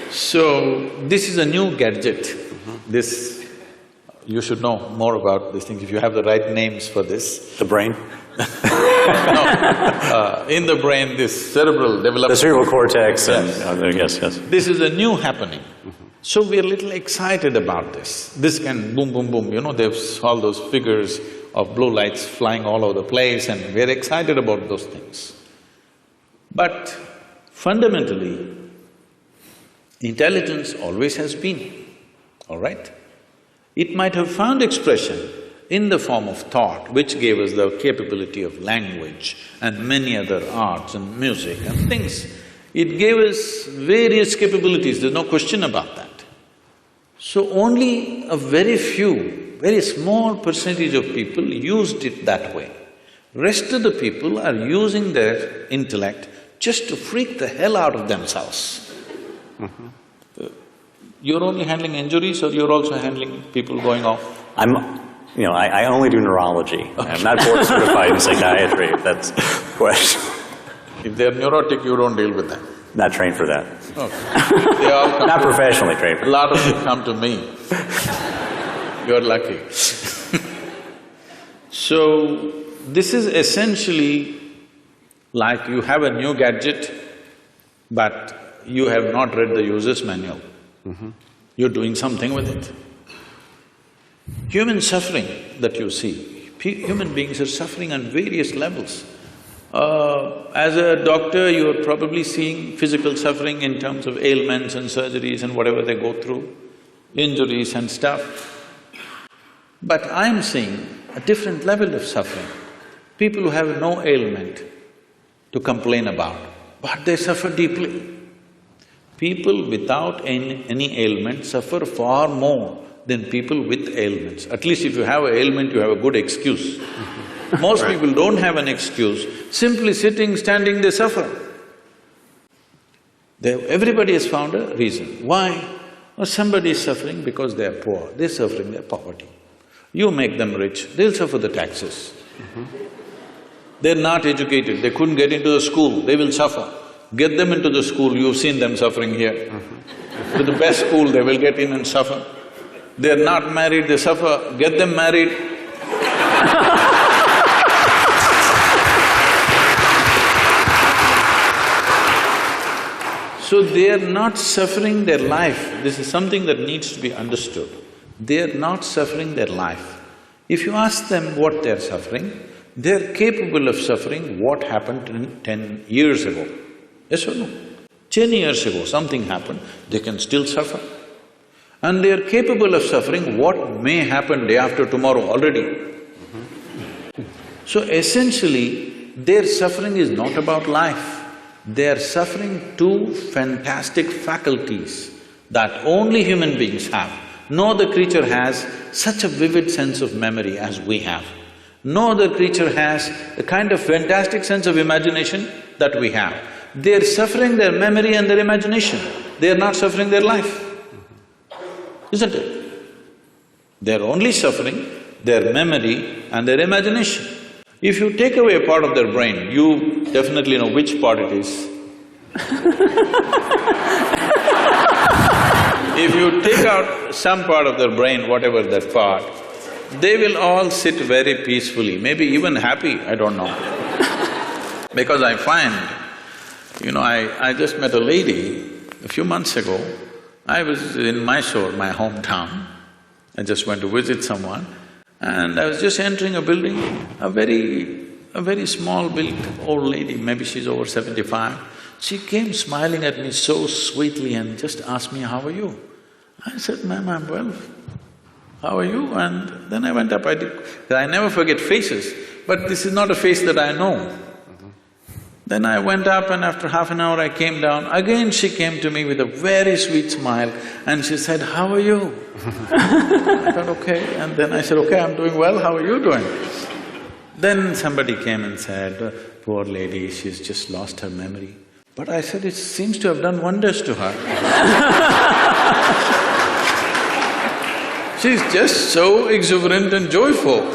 So, this is a new gadget. This… you should know more about these things if you have the right names for this. The brain? No, in the brain, this cerebral development… The cerebral cortex and… Yes. yes. This is a new happening. So we're a little excited about this. This can boom, boom, boom, you know, there's all those figures of blue lights flying all over the place and we're excited about those things. But fundamentally, intelligence always has been, all right? It might have found expression in the form of thought, which gave us the capability of language and many other arts and music and things. It gave us various capabilities, there's no question about that. So only a very few, very small percentage of people used it that way. Rest of the people are using their intellect just to freak the hell out of themselves. You're only handling injuries or you're also handling people going off? I only do neurology. Okay. I'm not board certified in psychiatry, if that's the question. If they're neurotic, you don't deal with them? Not trained for that. Okay. They all come not professionally trained for that. A lot of them come to me. You're lucky. So, this is essentially like you have a new gadget, but you have not read the user's manual. You're doing something with it. Human suffering that you see, human beings are suffering on various levels. As a doctor, you're probably seeing physical suffering in terms of ailments and surgeries and whatever they go through, injuries and stuff. But I'm seeing a different level of suffering. People who have no ailment to complain about, but they suffer deeply. People without any ailment suffer far more than people with ailments. At least if you have an ailment, you have a good excuse. Most people don't have an excuse, simply sitting, standing, they suffer. Everybody has found a reason. Why? Well, somebody is suffering because they are poor, they're suffering their poverty. You make them rich, they'll suffer the taxes. They're not educated, they couldn't get into the school, they will suffer. Get them into the school, you've seen them suffering here. To the best school, they will get in and suffer. They're not married, they suffer, get them married. So they're not suffering their life, this is something that needs to be understood. They're not suffering their life. If you ask them what they're suffering, they're capable of suffering what happened 10 years ago. Yes or no? 10 years ago something happened, they can still suffer. And they are capable of suffering what may happen day after tomorrow already. So essentially, their suffering is not about life. They are suffering two fantastic faculties that only human beings have. No other creature has such a vivid sense of memory as we have. No other creature has the kind of fantastic sense of imagination that we have. They're suffering their memory and their imagination, they're not suffering their life, isn't it? They're only suffering their memory and their imagination. If you take away a part of their brain, you definitely know which part it is. If you take out some part of their brain, whatever that part, they will all sit very peacefully, maybe even happy, I don't know. Because I find, I just met a lady a few months ago. I was in Mysore, my hometown. I just went to visit someone and I was just entering a building, a very small built old lady, maybe she's over 75. She came smiling at me so sweetly and just asked me, "How are you?" I said, "Ma'am, I'm well. How are you?" And then I went up, I never forget faces, but this is not a face that I know. Then I went up and after half an hour I came down, again she came to me with a very sweet smile and she said, "How are you?" I thought, okay, and then I said, "Okay, I'm doing well, how are you doing?" Then somebody came and said, poor lady, she's just lost her memory. But I said, it seems to have done wonders to her. She's just so exuberant and joyful.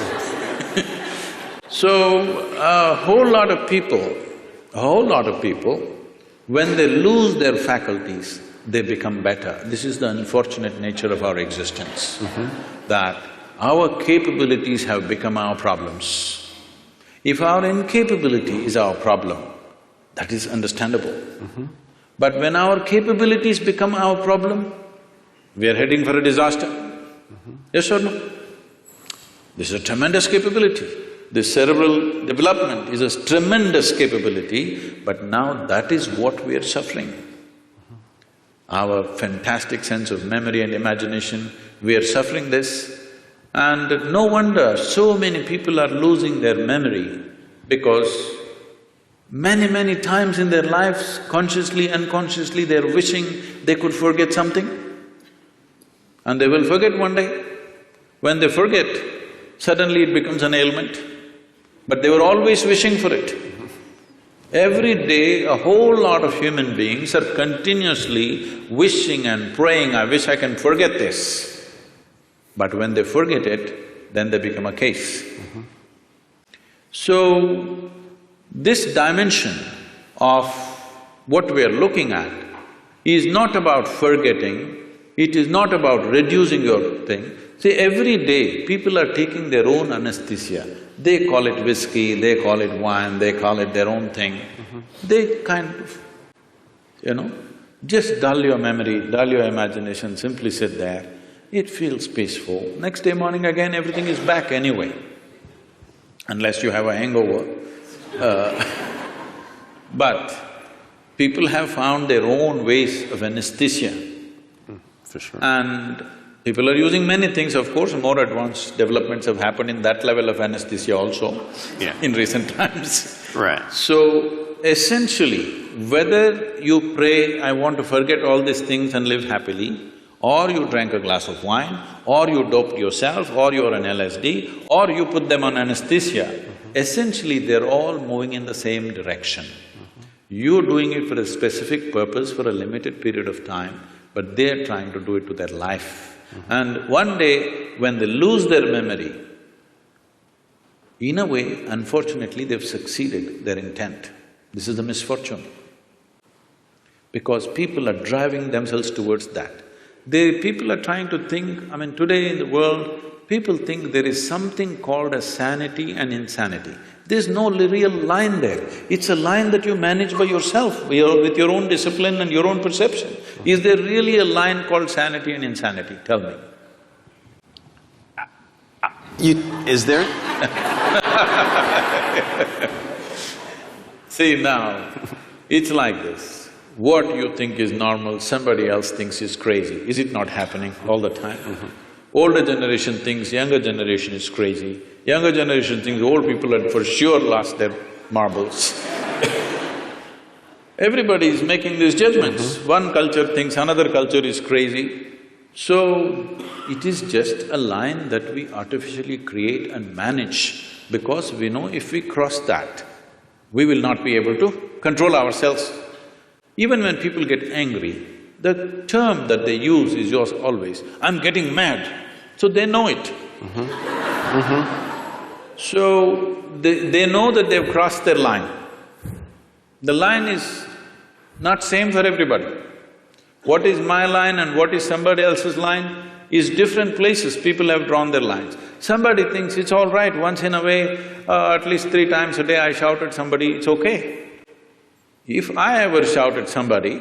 So, a whole lot of people, when they lose their faculties, they become better. This is the unfortunate nature of our existence, that our capabilities have become our problems. If our incapability is our problem, that is understandable. But when our capabilities become our problem, we are heading for a disaster. Yes or no? This is a tremendous capability. This cerebral development is a tremendous capability, but now that is what we are suffering. Our fantastic sense of memory and imagination, we are suffering this. And no wonder so many people are losing their memory, because many times in their lives, consciously, unconsciously, they're wishing they could forget something. And they will forget one day. When they forget, suddenly it becomes an ailment. But they were always wishing for it. Every day, a whole lot of human beings are continuously wishing and praying, I wish I can forget this. But when they forget it, then they become a case. So, this dimension of what we are looking at is not about forgetting, it is not about reducing your thing. See, every day people are taking their own anesthesia. They call it whiskey, they call it wine, they call it their own thing. They kind of, just dull your memory, dull your imagination, simply sit there. It feels peaceful. Next day morning again, everything is back anyway, unless you have a hangover. But people have found their own ways of anesthesia. For sure. And people are using many things, of course, more advanced developments have happened in that level of anesthesia also in recent times. Right. So, essentially, whether you pray, I want to forget all these things and live happily, or you drank a glass of wine, or you doped yourself, or you're on LSD, or you put them on anesthesia, essentially they're all moving in the same direction. You're doing it for a specific purpose for a limited period of time, but they're trying to do it to their life. And one day, when they lose their memory, in a way, unfortunately, they've succeeded their intent. This is the misfortune. Because people are driving themselves towards that. People are trying to think, today in the world, people think there is something called as sanity and insanity. There's no real line there. It's a line that you manage by yourself, with your own discipline and your own perception. Is there really a line called sanity and insanity? Tell me. Is there? See now, it's like this. What you think is normal, somebody else thinks is crazy. Is it not happening all the time? Older generation thinks younger generation is crazy. Younger generation thinks old people had for sure lost their marbles. Everybody is making these judgments. One culture thinks another culture is crazy. So, it is just a line that we artificially create and manage, because we know if we cross that, we will not be able to control ourselves. Even when people get angry, the term that they use is yours always, I'm getting mad, so they know it. So, they know that they've crossed their line. The line is not same for everybody. What is my line and what is somebody else's line is different places people have drawn their lines. Somebody thinks it's all right, once in a way, at least 3 times a day I shout at somebody, it's okay. If I ever shout at somebody,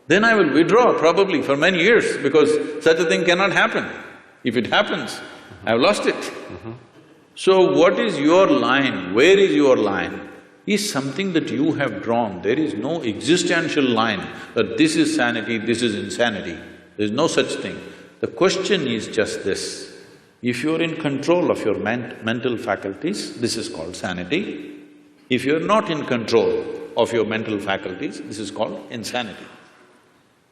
then I will withdraw probably for many years, because such a thing cannot happen. If it happens, I've lost it. So what is your line, where is your line, is something that you have drawn. There is no existential line that this is sanity, this is insanity. There is no such thing. The question is just this, if you're in control of your mental faculties, this is called sanity. If you're not in control of your mental faculties, this is called insanity.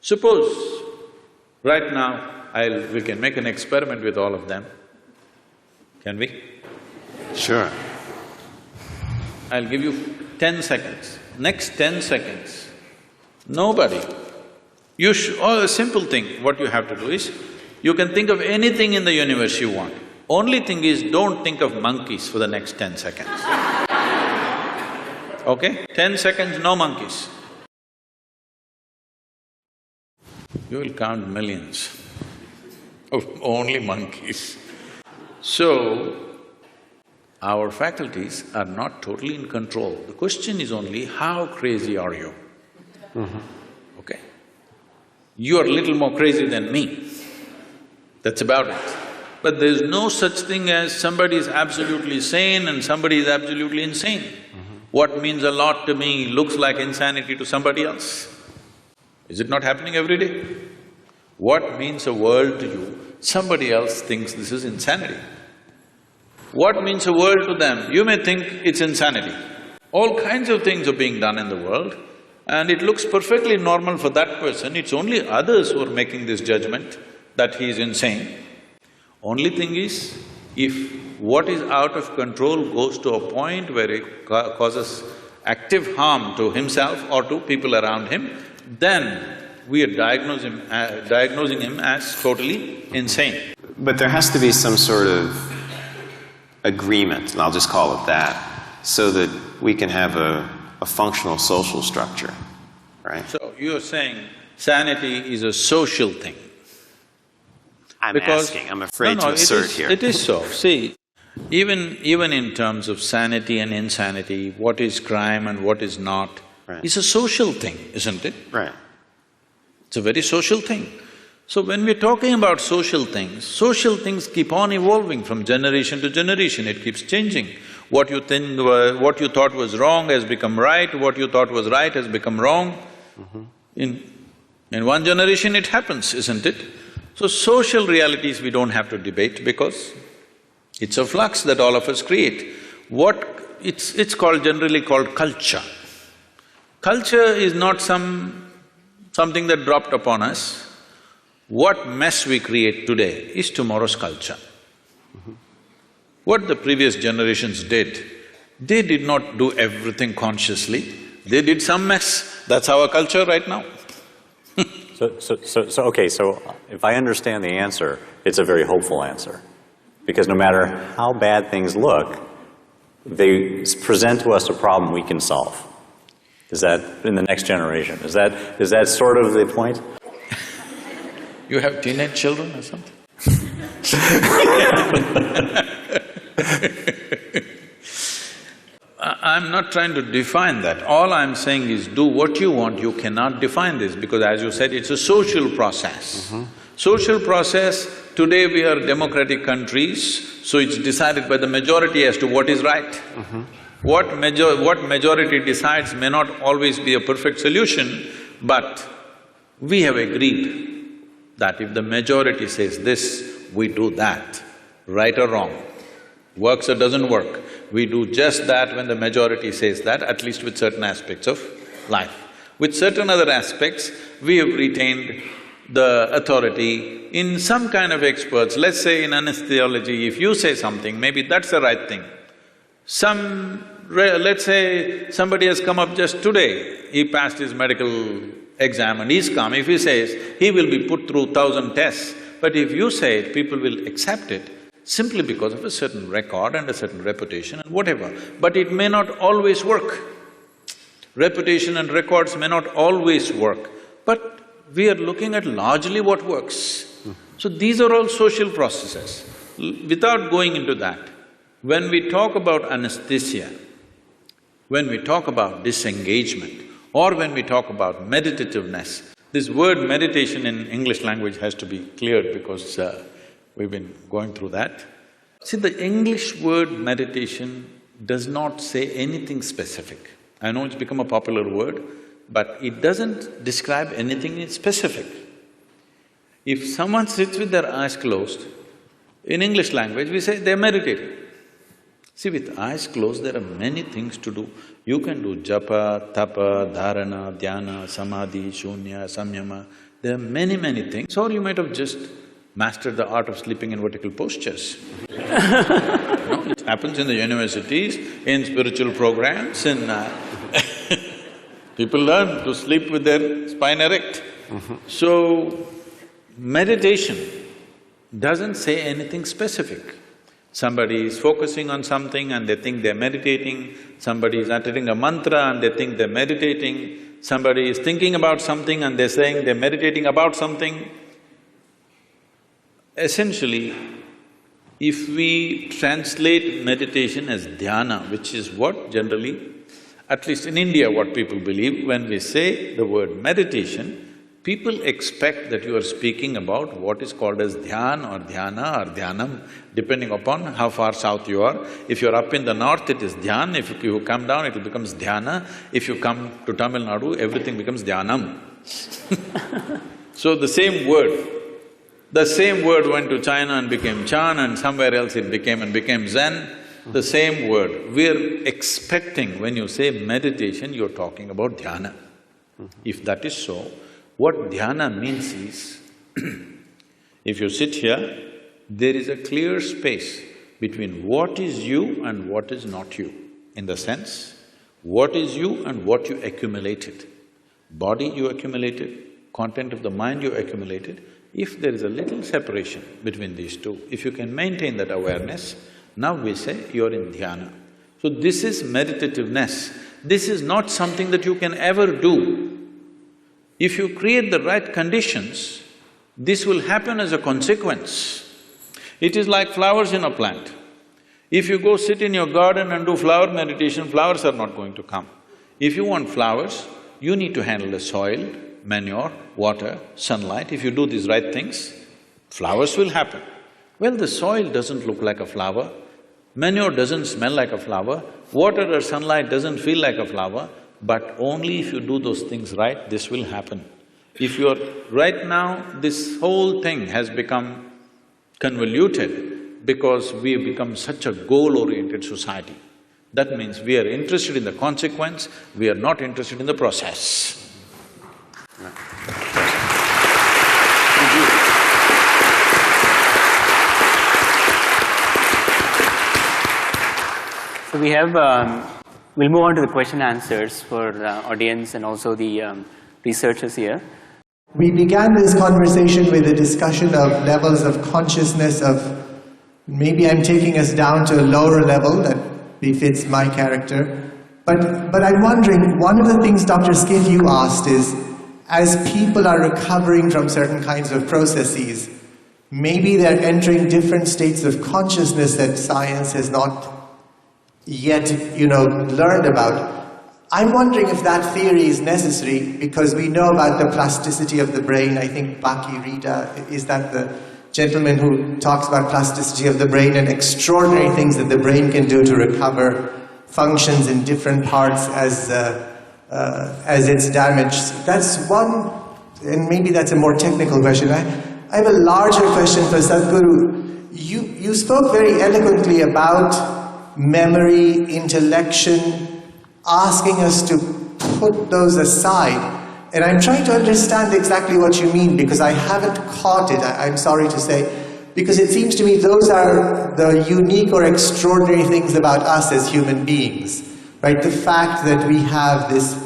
Suppose, right now, we can make an experiment with all of them. Can we? Sure. I'll give you 10 seconds. Next 10 seconds, nobody… a simple thing, what you have to do is, you can think of anything in the universe you want. Only thing is, don't think of monkeys for the next 10 seconds. Okay? 10 seconds, no monkeys. You will count millions of only monkeys. So, our faculties are not totally in control. The question is only, how crazy are you? Okay? You are a little more crazy than me. That's about it. But there's no such thing as somebody is absolutely sane and somebody is absolutely insane. What means a lot to me looks like insanity to somebody else. Is it not happening every day? What means a world to you, somebody else thinks this is insanity. What means a world to them, you may think it's insanity. All kinds of things are being done in the world and it looks perfectly normal for that person, it's only others who are making this judgment that he is insane. Only thing is, if what is out of control goes to a point where it causes active harm to himself or to people around him, then we are diagnosing him as totally insane. But there has to be some sort of agreement, and I'll just call it that, so that we can have a functional social structure, right? So, you're saying sanity is a social thing? I'm asking, I'm afraid to assert here. It is so. See, even in terms of sanity and insanity, what is crime and what is not, is a social thing, isn't it? Right. It's a very social thing. So when we're talking about social things keep on evolving from generation to generation, it keeps changing. What you thought was wrong has become right, what you thought was right has become wrong. In one generation it happens, isn't it? So social realities we don't have to debate because it's a flux that all of us create. It's generally called culture. Culture is not something that dropped upon us. What mess we create today is tomorrow's culture. What the previous generations did, they did not do everything consciously, they did some mess. That's our culture right now. Okay, so if I understand the answer, it's a very hopeful answer. Because no matter how bad things look, they present to us a problem we can solve. Is that in the next generation? Is that sort of the point? You have teenage children or something? I'm not trying to define that. All I'm saying is do what you want, you cannot define this because as you said, it's a social process. Social process, today we are democratic countries, so it's decided by the majority as to what is right. What majority decides may not always be a perfect solution, but we have agreed that if the majority says this, we do that, right or wrong. Works or doesn't work, we do just that when the majority says that, at least with certain aspects of life. With certain other aspects, we have retained the authority in some kind of experts. Let's say in anesthesiology, if you say something, maybe that's the right thing. Let's say somebody has come up just today, he passed his medical exam and he's come, if he says, he will be put through 1,000 tests, but if you say it, people will accept it simply because of a certain record and a certain reputation and whatever, but it may not always work. Reputation and records may not always work, but we are looking at largely what works. So these are all social processes. Without going into that, when we talk about anesthesia, when we talk about disengagement, or when we talk about meditativeness, this word meditation in English language has to be cleared because we've been going through that. See, the English word meditation does not say anything specific. I know it's become a popular word, but it doesn't describe anything specific. If someone sits with their eyes closed, in English language we say they're meditating. See, with eyes closed, there are many things to do. You can do japa, tapa, dharana, dhyana, samadhi, shunya, samyama. There are many things. Or you might have just mastered the art of sleeping in vertical postures. No, It happens in the universities, in spiritual programs, in people learn to sleep with their spine erect. So, meditation doesn't say anything specific. Somebody is focusing on something and they think they're meditating, somebody is uttering a mantra and they think they're meditating, somebody is thinking about something and they're saying they're meditating about something. Essentially, if we translate meditation as dhyana, which is what generally, at least in India, what people believe, when we say the word meditation, people expect that you are speaking about what is called as dhyan or dhyana or dhyanam, depending upon how far south you are. If you're up in the north, it is dhyan. If you come down, it becomes dhyana. If you come to Tamil Nadu, everything becomes dhyanam. So the same word went to China and became Chan, and somewhere else it became Zen. The same word. We're expecting when you say meditation, you're talking about dhyana. If that is so, what dhyana means is, if you sit here, there is a clear space between what is you and what is not you. In the sense, what is you and what you accumulated. Body you accumulated, content of the mind you accumulated. If there is a little separation between these two, if you can maintain that awareness, now we say you're in dhyana. So this is meditativeness. This is not something that you can ever do. If you create the right conditions, this will happen as a consequence. It is like flowers in a plant. If you go sit in your garden and do flower meditation, flowers are not going to come. If you want flowers, you need to handle the soil, manure, water, sunlight. If you do these right things, flowers will happen. Well, the soil doesn't look like a flower, manure doesn't smell like a flower, water or sunlight doesn't feel like a flower, but only if you do those things right, this will happen. If you're… right now, this whole thing has become convoluted because we have become such a goal-oriented society. That means we are interested in the consequence, we are not interested in the process. So we have… we'll move on to the question answers for the audience and also the researchers here. We began this conversation with a discussion of levels of consciousness of… maybe I'm taking us down to a lower level that befits my character. But I'm wondering, one of the things Dr. Schiff you asked is, as people are recovering from certain kinds of processes, maybe they're entering different states of consciousness that science has not yet, learned about. I'm wondering if that theory is necessary because we know about the plasticity of the brain. I think Baki Rita, is that the gentleman who talks about plasticity of the brain and extraordinary things that the brain can do to recover functions in different parts as it's damaged. That's one, and maybe that's a more technical question. I have a larger question for Sadhguru. You spoke very eloquently about memory, intellection, asking us to put those aside. And I'm trying to understand exactly what you mean because I haven't caught it, I'm sorry to say, because it seems to me those are the unique or extraordinary things about us as human beings, right? The fact that we have this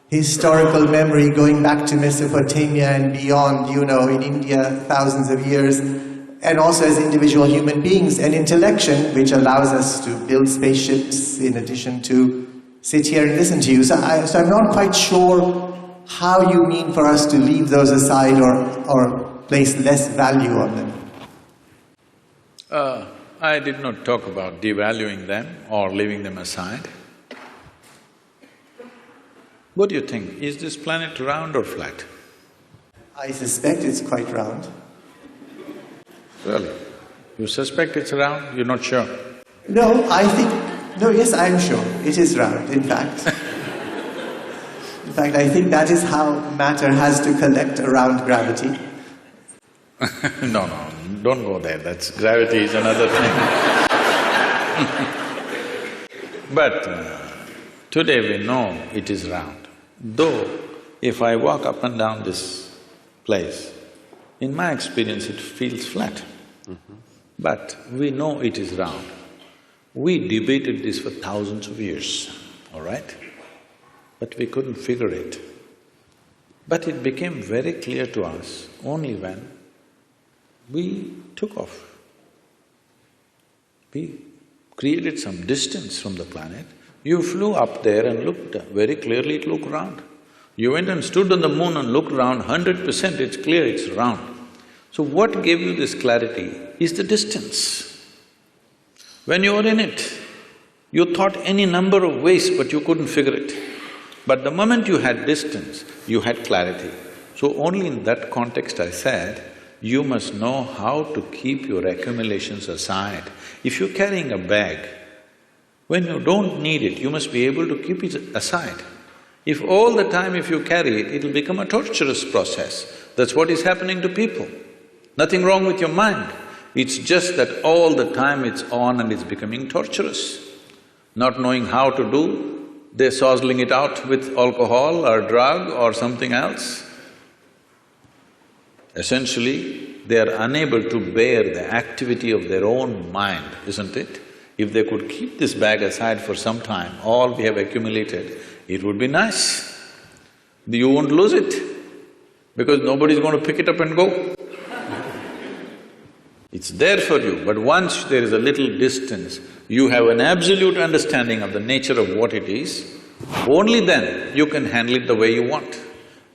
historical memory going back to Mesopotamia and beyond, in India, thousands of years, and also as individual human beings, and intellection, which allows us to build spaceships in addition to sit here and listen to you. So I'm not quite sure how you mean for us to leave those aside or place less value on them. I did not talk about devaluing them or leaving them aside. What do you think? Is this planet round or flat? I suspect it's quite round. Really? You suspect it's round? You're not sure? No, yes, I'm sure. It is round, in fact. In fact, I think that is how matter has to collect around gravity. No, don't go there. Gravity is another thing. But today we know it is round. Though, if I walk up and down this place, in my experience it feels flat. But we know it is round. We debated this for thousands of years, all right? But we couldn't figure it. But it became very clear to us only when we took off. We created some distance from the planet. You flew up there and looked very clearly, it looked round. You went and stood on the moon and looked around, 100% it's clear it's round. So what gave you this clarity is the distance. When you were in it, you thought any number of ways but you couldn't figure it. But the moment you had distance, you had clarity. So only in that context I said, you must know how to keep your accumulations aside. If you're carrying a bag, when you don't need it, you must be able to keep it aside. If all the time if you carry it, it'll become a torturous process. That's what is happening to people. Nothing wrong with your mind. It's just that all the time it's on and it's becoming torturous. Not knowing how to do, they're sozzling it out with alcohol or drug or something else. Essentially, they are unable to bear the activity of their own mind, isn't it? If they could keep this bag aside for some time, all we have accumulated, it would be nice. You won't lose it, because nobody's going to pick it up and go. It's there for you, but once there is a little distance, you have an absolute understanding of the nature of what it is, only then you can handle it the way you want.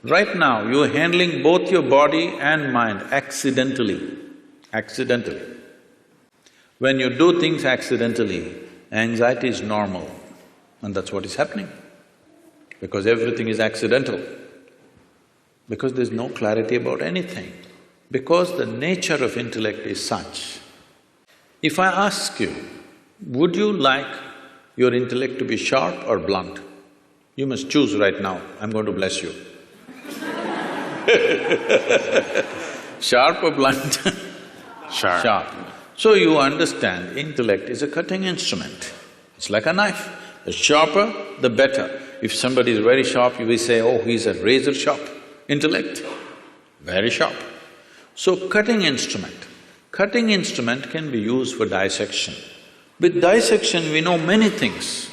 Right now, you're handling both your body and mind accidentally, accidentally. When you do things accidentally, anxiety is normal, and that's what is happening. Because everything is accidental. Because there's no clarity about anything. Because the nature of intellect is such. If I ask you, would you like your intellect to be sharp or blunt? You must choose right now, I'm going to bless you. Sharp or blunt? Sharp. Sharp. So you understand, intellect is a cutting instrument. It's like a knife. The sharper, the better. If somebody is very sharp, you will say, oh, he's a razor sharp. Intellect, very sharp. So cutting instrument. Cutting instrument can be used for dissection. With dissection, we know many things.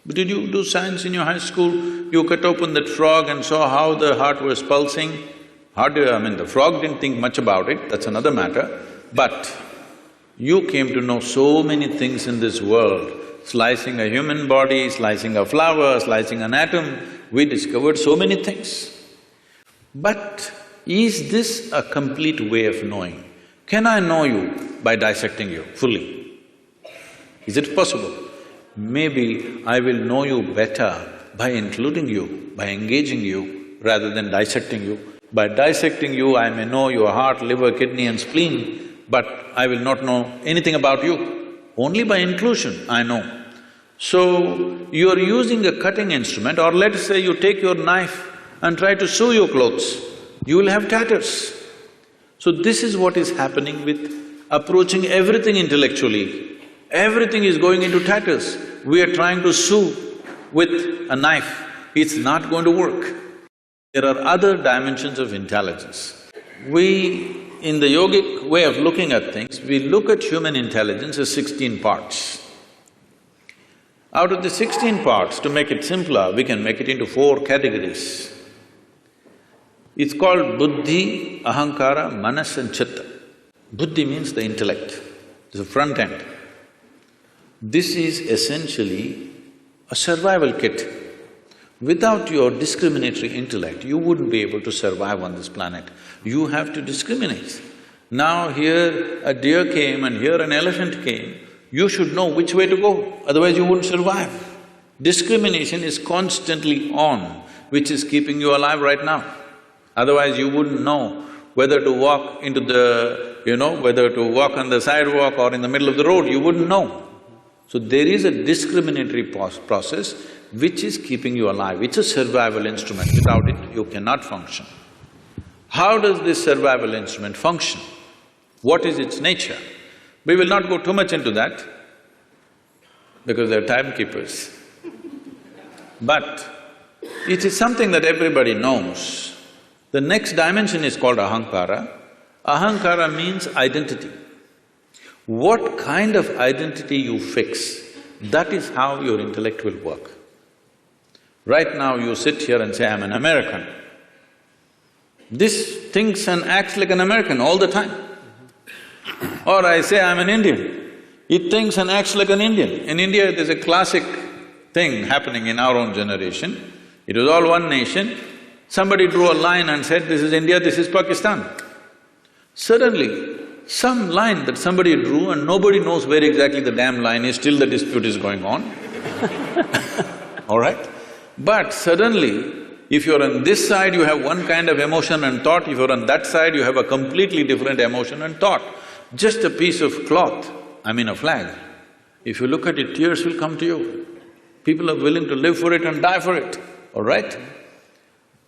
Did you do science in your high school? You cut open that frog and saw how the heart was pulsing. The frog didn't think much about it, that's another matter. But you came to know so many things in this world. Slicing a human body, slicing a flower, slicing an atom, we discovered so many things. But is this a complete way of knowing? Can I know you by dissecting you fully? Is it possible? Maybe I will know you better by including you, by engaging you, rather than dissecting you. By dissecting you, I may know your heart, liver, kidney and spleen, but I will not know anything about you. Only by inclusion I know. So, you are using a cutting instrument, or let's say you take your knife and try to sew your clothes, you will have tatters. So this is what is happening with approaching everything intellectually. Everything is going into tatters. We are trying to sew with a knife, it's not going to work. There are other dimensions of intelligence. We, in the yogic way of looking at things, we look at human intelligence as 16 parts. Out of the 16 parts, to make it simpler, we can make it into 4 categories. It's called buddhi, ahankara, manas and chitta. Buddhi means the intellect, it's the front end. This is essentially a survival kit. Without your discriminatory intellect, you wouldn't be able to survive on this planet. You have to discriminate. Now here a deer came and here an elephant came, you should know which way to go, otherwise you wouldn't survive. Discrimination is constantly on, which is keeping you alive right now. Otherwise you wouldn't know whether to walk into the… whether to walk on the sidewalk or in the middle of the road, you wouldn't know. So there is a discriminatory process which is keeping you alive. It's a survival instrument. Without it, you cannot function. How does this survival instrument function? What is its nature? We will not go too much into that because they're timekeepers. But it is something that everybody knows. The next dimension is called ahankara. Ahankara means identity. What kind of identity you fix That is how your intellect will work. Right now you sit here and say, I'm an American. This thinks and acts like an American all the time. Or I say, I'm an Indian. It thinks and acts like an Indian. In India, there's a classic thing happening in our own generation. It was all one nation. Somebody drew a line and said, this is India, this is Pakistan. Suddenly, some line that somebody drew and nobody knows where exactly the damn line is, still the dispute is going on. All right? But suddenly, if you're on this side, you have one kind of emotion and thought, if you're on that side, you have a completely different emotion and thought. Just a piece of cloth, I mean a flag, if you look at it, tears will come to you. People are willing to live for it and die for it, all right?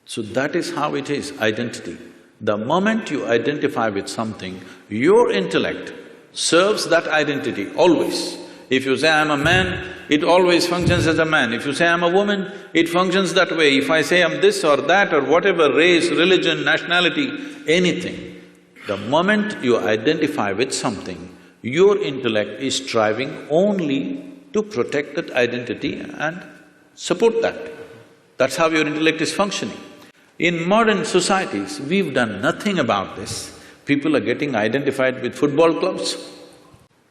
So that is how it is, identity. The moment you identify with something, your intellect serves that identity, always. If you say, I'm a man, it always functions as a man. If you say, I'm a woman, it functions that way. If I say I'm this or that or whatever, race, religion, nationality, anything, the moment you identify with something, your intellect is striving only to protect that identity and support that. That's how your intellect is functioning. In modern societies, we've done nothing about this. People are getting identified with football clubs.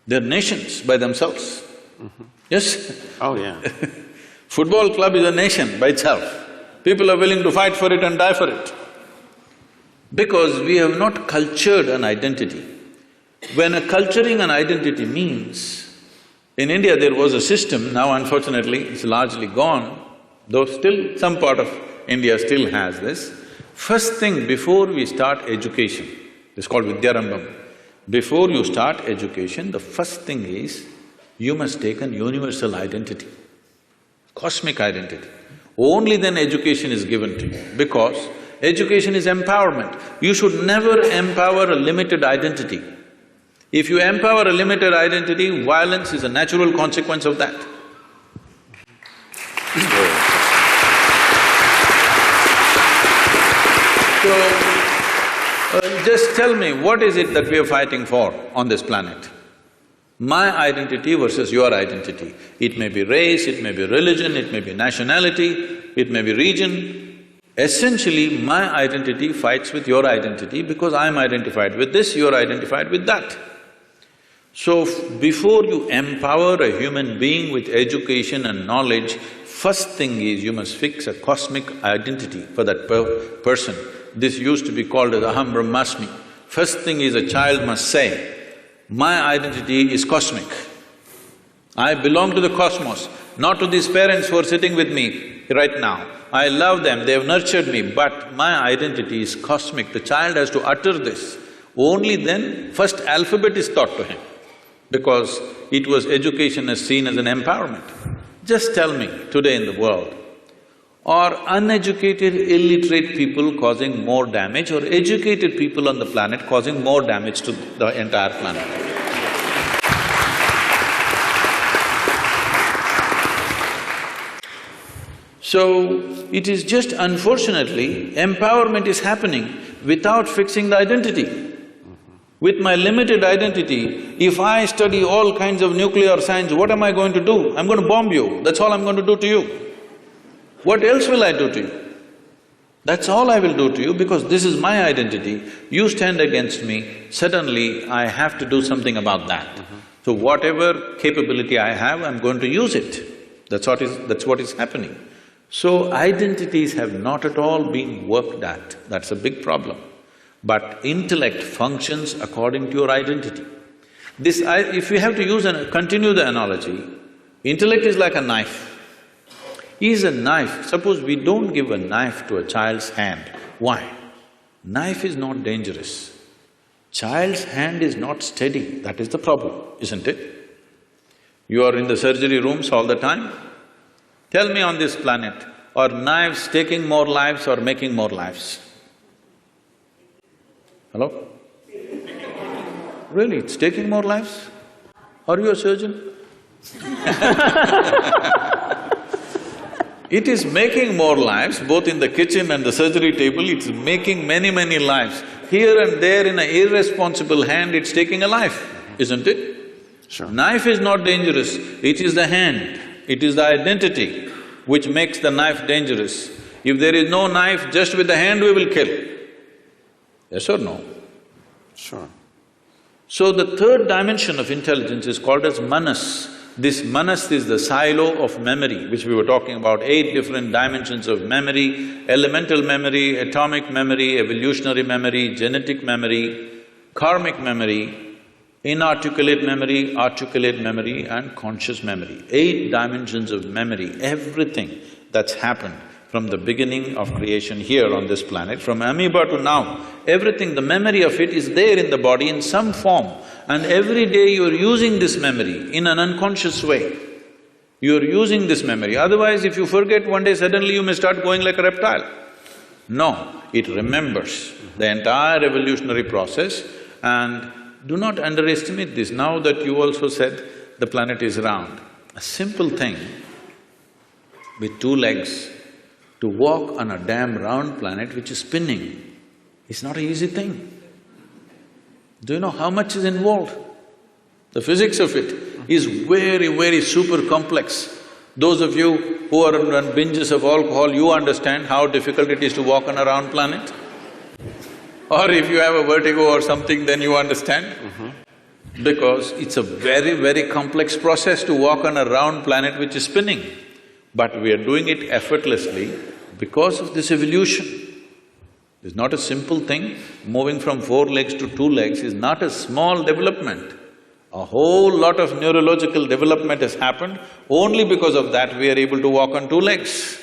They're nations by themselves. Yes? Oh, yeah. Football club is a nation by itself. People are willing to fight for it and die for it. Because we have not cultured an identity. When a culturing an identity means, in India there was a system, now unfortunately it's largely gone, though still some part of India still has this. First thing before we start education, it's called Vidyarambham. Before you start education, the first thing is, you must take an universal identity, cosmic identity. Only then education is given to you, because education is empowerment. You should never empower a limited identity. If you empower a limited identity, violence is a natural consequence of that. So, just tell me, what is it that we are fighting for on this planet? My identity versus your identity. It may be race, it may be religion, it may be nationality, it may be region. Essentially, my identity fights with your identity because I'm identified with this, you're identified with that. So, before you empower a human being with education and knowledge, first thing is you must fix a cosmic identity for that person. This used to be called as Aham Brahmasmi. First thing is a child must say, my identity is cosmic. I belong to the cosmos, not to these parents who are sitting with me right now. I love them, they have nurtured me, but my identity is cosmic. The child has to utter this. Only then, first alphabet is taught to him, because it was education as seen as an empowerment. Just tell me, today in the world, are uneducated, illiterate people causing more damage or educated people on the planet causing more damage to the entire planet? So, it is just unfortunately, empowerment is happening without fixing the identity. With my limited identity, if I study all kinds of nuclear science, what am I going to do? I'm going to bomb you, that's all I'm going to do to you. What else will I do to you? That's all I will do to you because this is my identity. You stand against me, suddenly I have to do something about that. So whatever capability I have, I'm going to use it. That's what is happening. So identities have not at all been worked at, that's a big problem. But intellect functions according to your identity. If you have to continue the analogy, intellect is like a knife. Is a knife, suppose we don't give a knife to a child's hand. Why? Knife is not dangerous. Child's hand is not steady, that is the problem, isn't it? You are in the surgery rooms all the time. Tell me on this planet, are knives taking more lives or making more lives? Hello? Really, it's taking more lives? Are you a surgeon? It is making more lives, both in the kitchen and the surgery table, it's making many lives. Here and there in an irresponsible hand, it's taking a life, isn't it? Sure. Knife is not dangerous, it is the hand, it is the identity which makes the knife dangerous. If there is no knife, just with the hand we will kill. Yes or no? Sure. So the third dimension of intelligence is called as manas. This manas is the silo of memory, which we were talking about, 8 different dimensions of memory: elemental memory, atomic memory, evolutionary memory, genetic memory, karmic memory, inarticulate memory, articulate memory and conscious memory. 8 dimensions of memory, everything that's happened from the beginning of creation here on this planet, from amoeba to now, everything, the memory of it is there in the body in some form. And every day you're using this memory in an unconscious way. You're using this memory, otherwise if you forget one day, suddenly you may start going like a reptile. No, it remembers the entire evolutionary process. And do not underestimate this. Now that you also said the planet is round, a simple thing with 2 legs, to walk on a damn round planet which is spinning is not an easy thing. Do you know how much is involved? The physics of it is very, very super complex. Those of you who are on binges of alcohol, you understand how difficult it is to walk on a round planet. Or if you have a vertigo or something, then you understand. Because it's a very, very complex process to walk on a round planet which is spinning. But we are doing it effortlessly because of this evolution. It's not a simple thing. Moving from 4 legs to 2 legs is not a small development. A whole lot of neurological development has happened. Only because of that we are able to walk on 2 legs.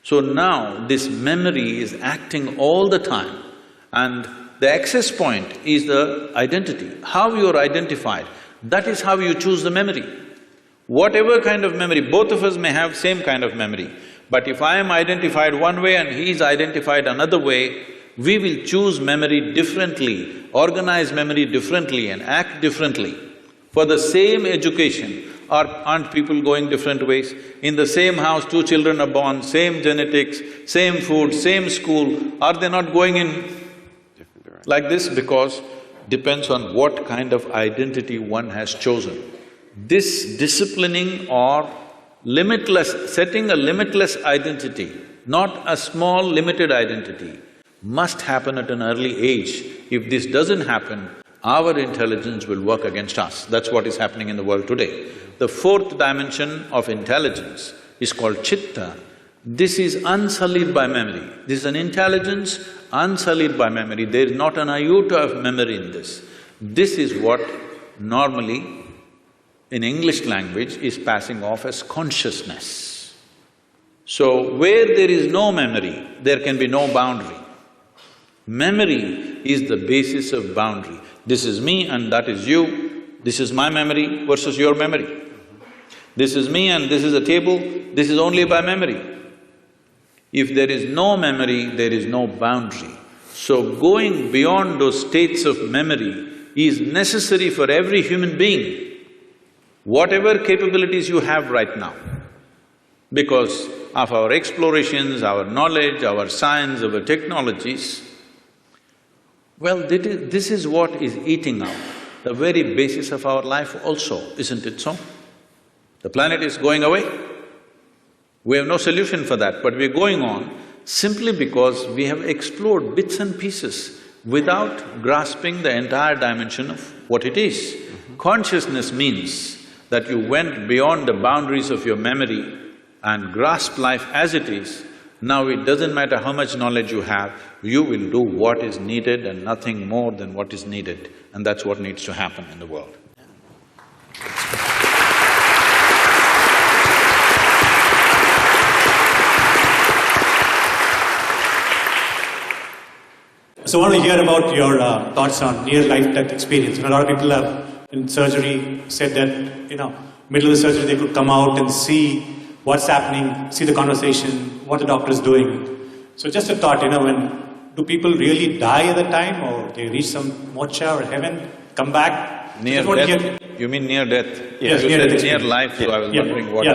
So now this memory is acting all the time, and the access point is the identity. How you are identified, that is how you choose the memory. Whatever kind of memory, both of us may have same kind of memory, but if I am identified one way and he is identified another way, we will choose memory differently, organize memory differently and act differently. For the same education, aren't people going different ways? In the same house, 2 children are born, same genetics, same food, same school, are they not going in like this? Because depends on what kind of identity one has chosen. This disciplining or limitless… setting a limitless identity, not a small limited identity, must happen at an early age. If this doesn't happen, our intelligence will work against us. That's what is happening in the world today. The 4th dimension of intelligence is called chitta. This is unsullied by memory. This is an intelligence unsullied by memory. There is not an iota of memory in this. This is what normally in English language is passing off as consciousness. So, where there is no memory, there can be no boundary. Memory is the basis of boundary. This is me and that is you, this is my memory versus your memory. This is me and this is a table, this is only by memory. If there is no memory, there is no boundary. So going beyond those states of memory is necessary for every human being, whatever capabilities you have right now. Because of our explorations, our knowledge, our science, our technologies, well, this is what is eating up the very basis of our life also, isn't it so? The planet is going away. We have no solution for that, but we're going on simply because we have explored bits and pieces without grasping the entire dimension of what it is. Consciousness means that you went beyond the boundaries of your memory and grasped life as it is. Now it doesn't matter how much knowledge you have, you will do what is needed and nothing more than what is needed, and that's what needs to happen in the world. So I want to hear about your thoughts on near life-death experience. A lot of people have in surgery said that, middle of the surgery they could come out and see what's happening, see the conversation, what the doctor is doing. So just a thought, do people really die at the time, or they reach some moksha or heaven, come back? Near death? You mean near death? Yes, you near said death. Near life, so I was wondering what…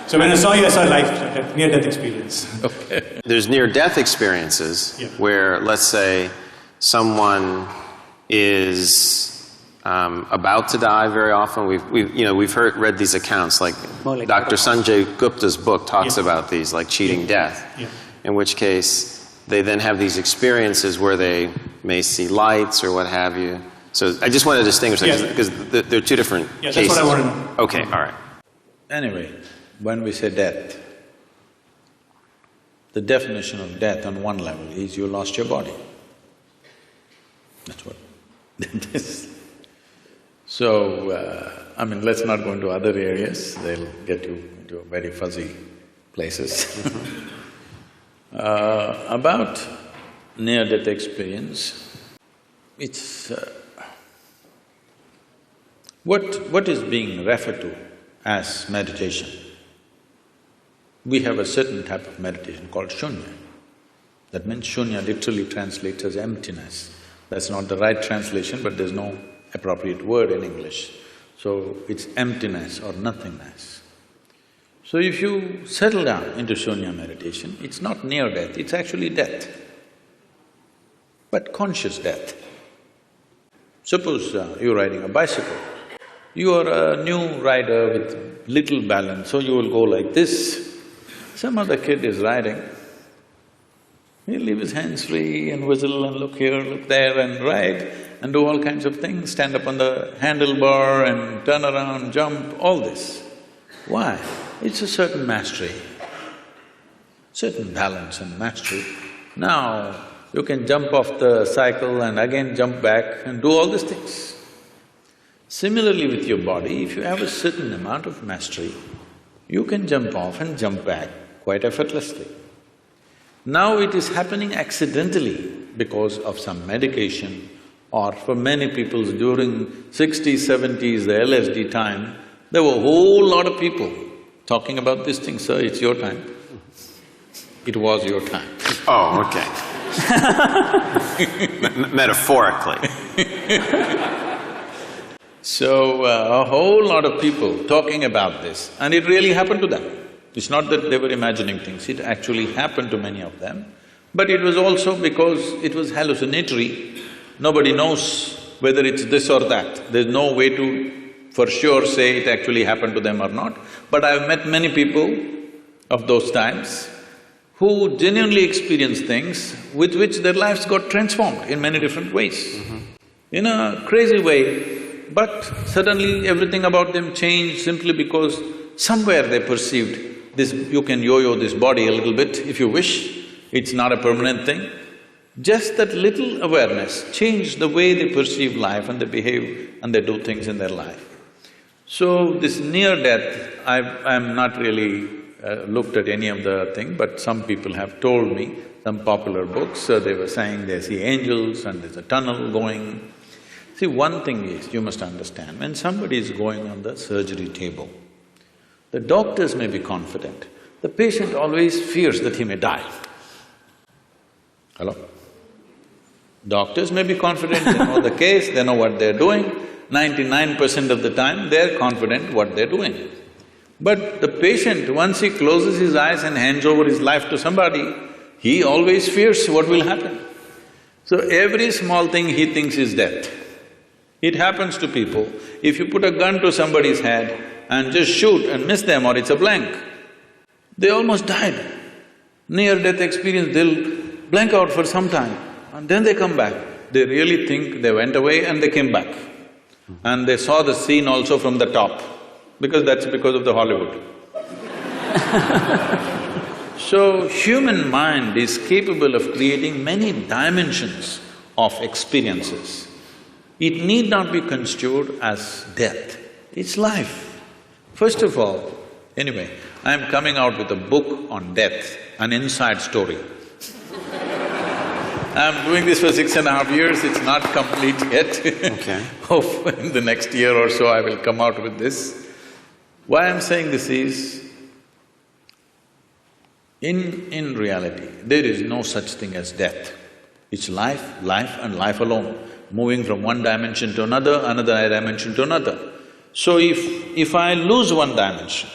So when I saw you, I saw near-death experience. Okay. There's near-death experiences where, let's say, someone is about to die very often. We've read these accounts, like like Dr. Sanjay Gupta's book talks Yeah. about these, like cheating death, Yeah. in which case they then have these experiences where they may see lights or what have you. So I just want to distinguish that, Yes. because they're two different Yeah, cases. that's what I want to know. Okay, all right. Anyway, when we say death, the definition of death on one level is you lost your body. That's what death is. So, I mean, let's not go into other areas, they'll get you into very fuzzy places. About near-death experience, it's… what is being referred to as meditation? We have a certain type of meditation called shunya. That means shunya literally translates as emptiness. That's not the right translation, but there's no appropriate word in English. So it's emptiness or nothingness. So if you settle down into shunya meditation, it's not near death, it's actually death, but conscious death. Suppose you're riding a bicycle, you are a new rider with little balance, so you will go like this. Some other kid is riding, he'll leave his hands free and whistle and look here, look there and ride and do all kinds of things, stand up on the handlebar and turn around, jump, all this. Why? It's a certain mastery, certain balance and mastery. Now, you can jump off the cycle and again jump back and do all these things. Similarly with your body, if you have a certain amount of mastery, you can jump off and jump back quite effortlessly. Now it is happening accidentally because of some medication, or for many people during 60s, 70s, the LSD time, there were a whole lot of people talking about this thing, sir, it's your time. It was your time. Oh, okay. Metaphorically. So, a whole lot of people talking about this, and it really happened to them. It's not that they were imagining things, it actually happened to many of them. But it was also because it was hallucinatory. Nobody knows whether it's this or that. There's no way to for sure say it actually happened to them or not. But I've met many people of those times who genuinely experienced things with which their lives got transformed in many different ways. In a crazy way, but suddenly everything about them changed simply because somewhere they perceived this… you can yo-yo this body a little bit if you wish, it's not a permanent thing. Just that little awareness changed the way they perceive life and they behave and they do things in their life. So this near-death, I'm not really looked at any of the thing, but some people have told me, some popular books, they were saying they see angels and there's a tunnel going. See, one thing is, you must understand, when somebody is going on the surgery table, the doctors may be confident, the patient always fears that he may die. Hello? Doctors may be confident, they know the case, they know what they're doing. 99% of the time, they're confident what they're doing. But the patient, once he closes his eyes and hands over his life to somebody, he always fears what will happen. So every small thing he thinks is death. It happens to people. If you put a gun to somebody's head and just shoot and miss them or it's a blank, they almost died. Near-death experience, they'll blank out for some time and then they come back. They really think they went away and they came back. And they saw the scene also from the top, because that's because of the Hollywood. So, human mind is capable of creating many dimensions of experiences. It need not be construed as death, it's life. First of all, anyway, I'm coming out with a book on death, an inside story. I'm doing this for 6.5 years, it's not complete yet. Okay. Hope in the next year or so I will come out with this. Why I'm saying this is, in reality, there is no such thing as death. It's life, life and life alone, moving from one dimension to another dimension to another. So if I lose one dimension,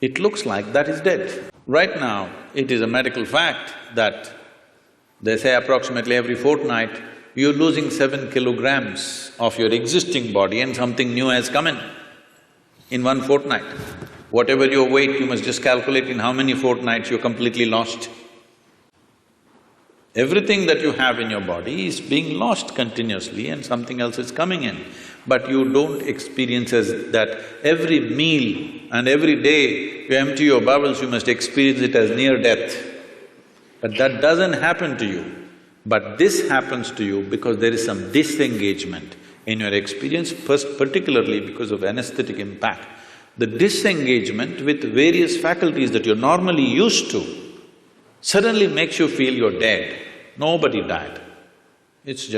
it looks like that is dead. Right now, it is a medical fact that they say approximately every fortnight, you're losing 7 kilograms of your existing body and something new has come in 1 fortnight. Whatever your weight, you must just calculate in how many fortnights you're completely lost. Everything that you have in your body is being lost continuously and something else is coming in. But you don't experience as that every meal and every day you empty your bowels, you must experience it as near death. But that doesn't happen to you. But this happens to you because there is some disengagement in your experience, first particularly because of anesthetic impact. The disengagement with various faculties that you're normally used to suddenly makes you feel you're dead. Nobody died. It's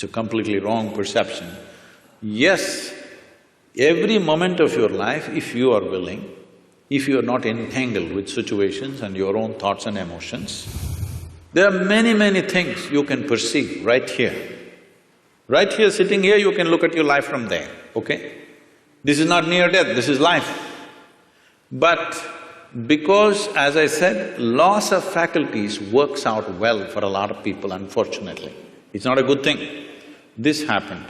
a completely wrong perception. Yes, every moment of your life, if you are willing, if you are not entangled with situations and your own thoughts and emotions, there are many things you can perceive right here. Right here, sitting here, you can look at your life from there, okay? This is not near death, this is life. But because, as I said, loss of faculties works out well for a lot of people, unfortunately. It's not a good thing. This happened.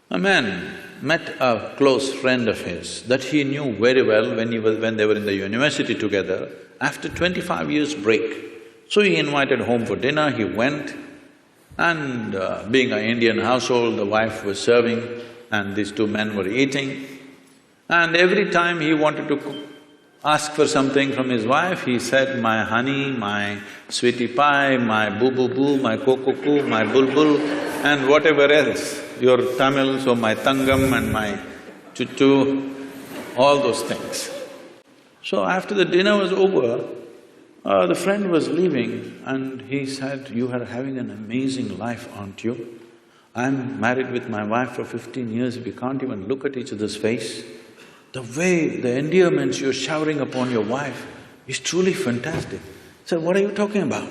A man met a close friend of his that he knew very well when they were in the university together, after 25 years break. So he invited home for dinner, he went, and being an Indian household, the wife was serving and these two men were eating. And every time he wanted to ask for something from his wife, he said, my honey, my sweetie pie, my boo-boo-boo, my koko-koo, my bulbul, and whatever else, your Tamil, so my tangam and my chuchu, all those things. So after the dinner was over, the friend was leaving and he said, you are having an amazing life, aren't you? I'm married with my wife for 15 years, we can't even look at each other's face. The way, the endearments you're showering upon your wife is truly fantastic. I said, what are you talking about?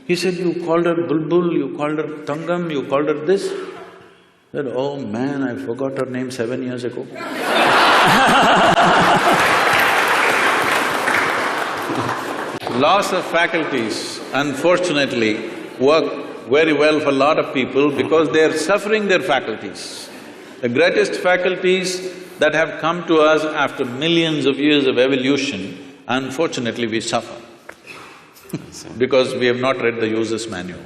He said, you called her bulbul, you called her tangam, you called her this. I said, oh man, I forgot her name 7 years ago. Loss of faculties, unfortunately, work very well for a lot of people because they're suffering their faculties. The greatest faculties that have come to us after millions of years of evolution, unfortunately we suffer because we have not read the user's manual.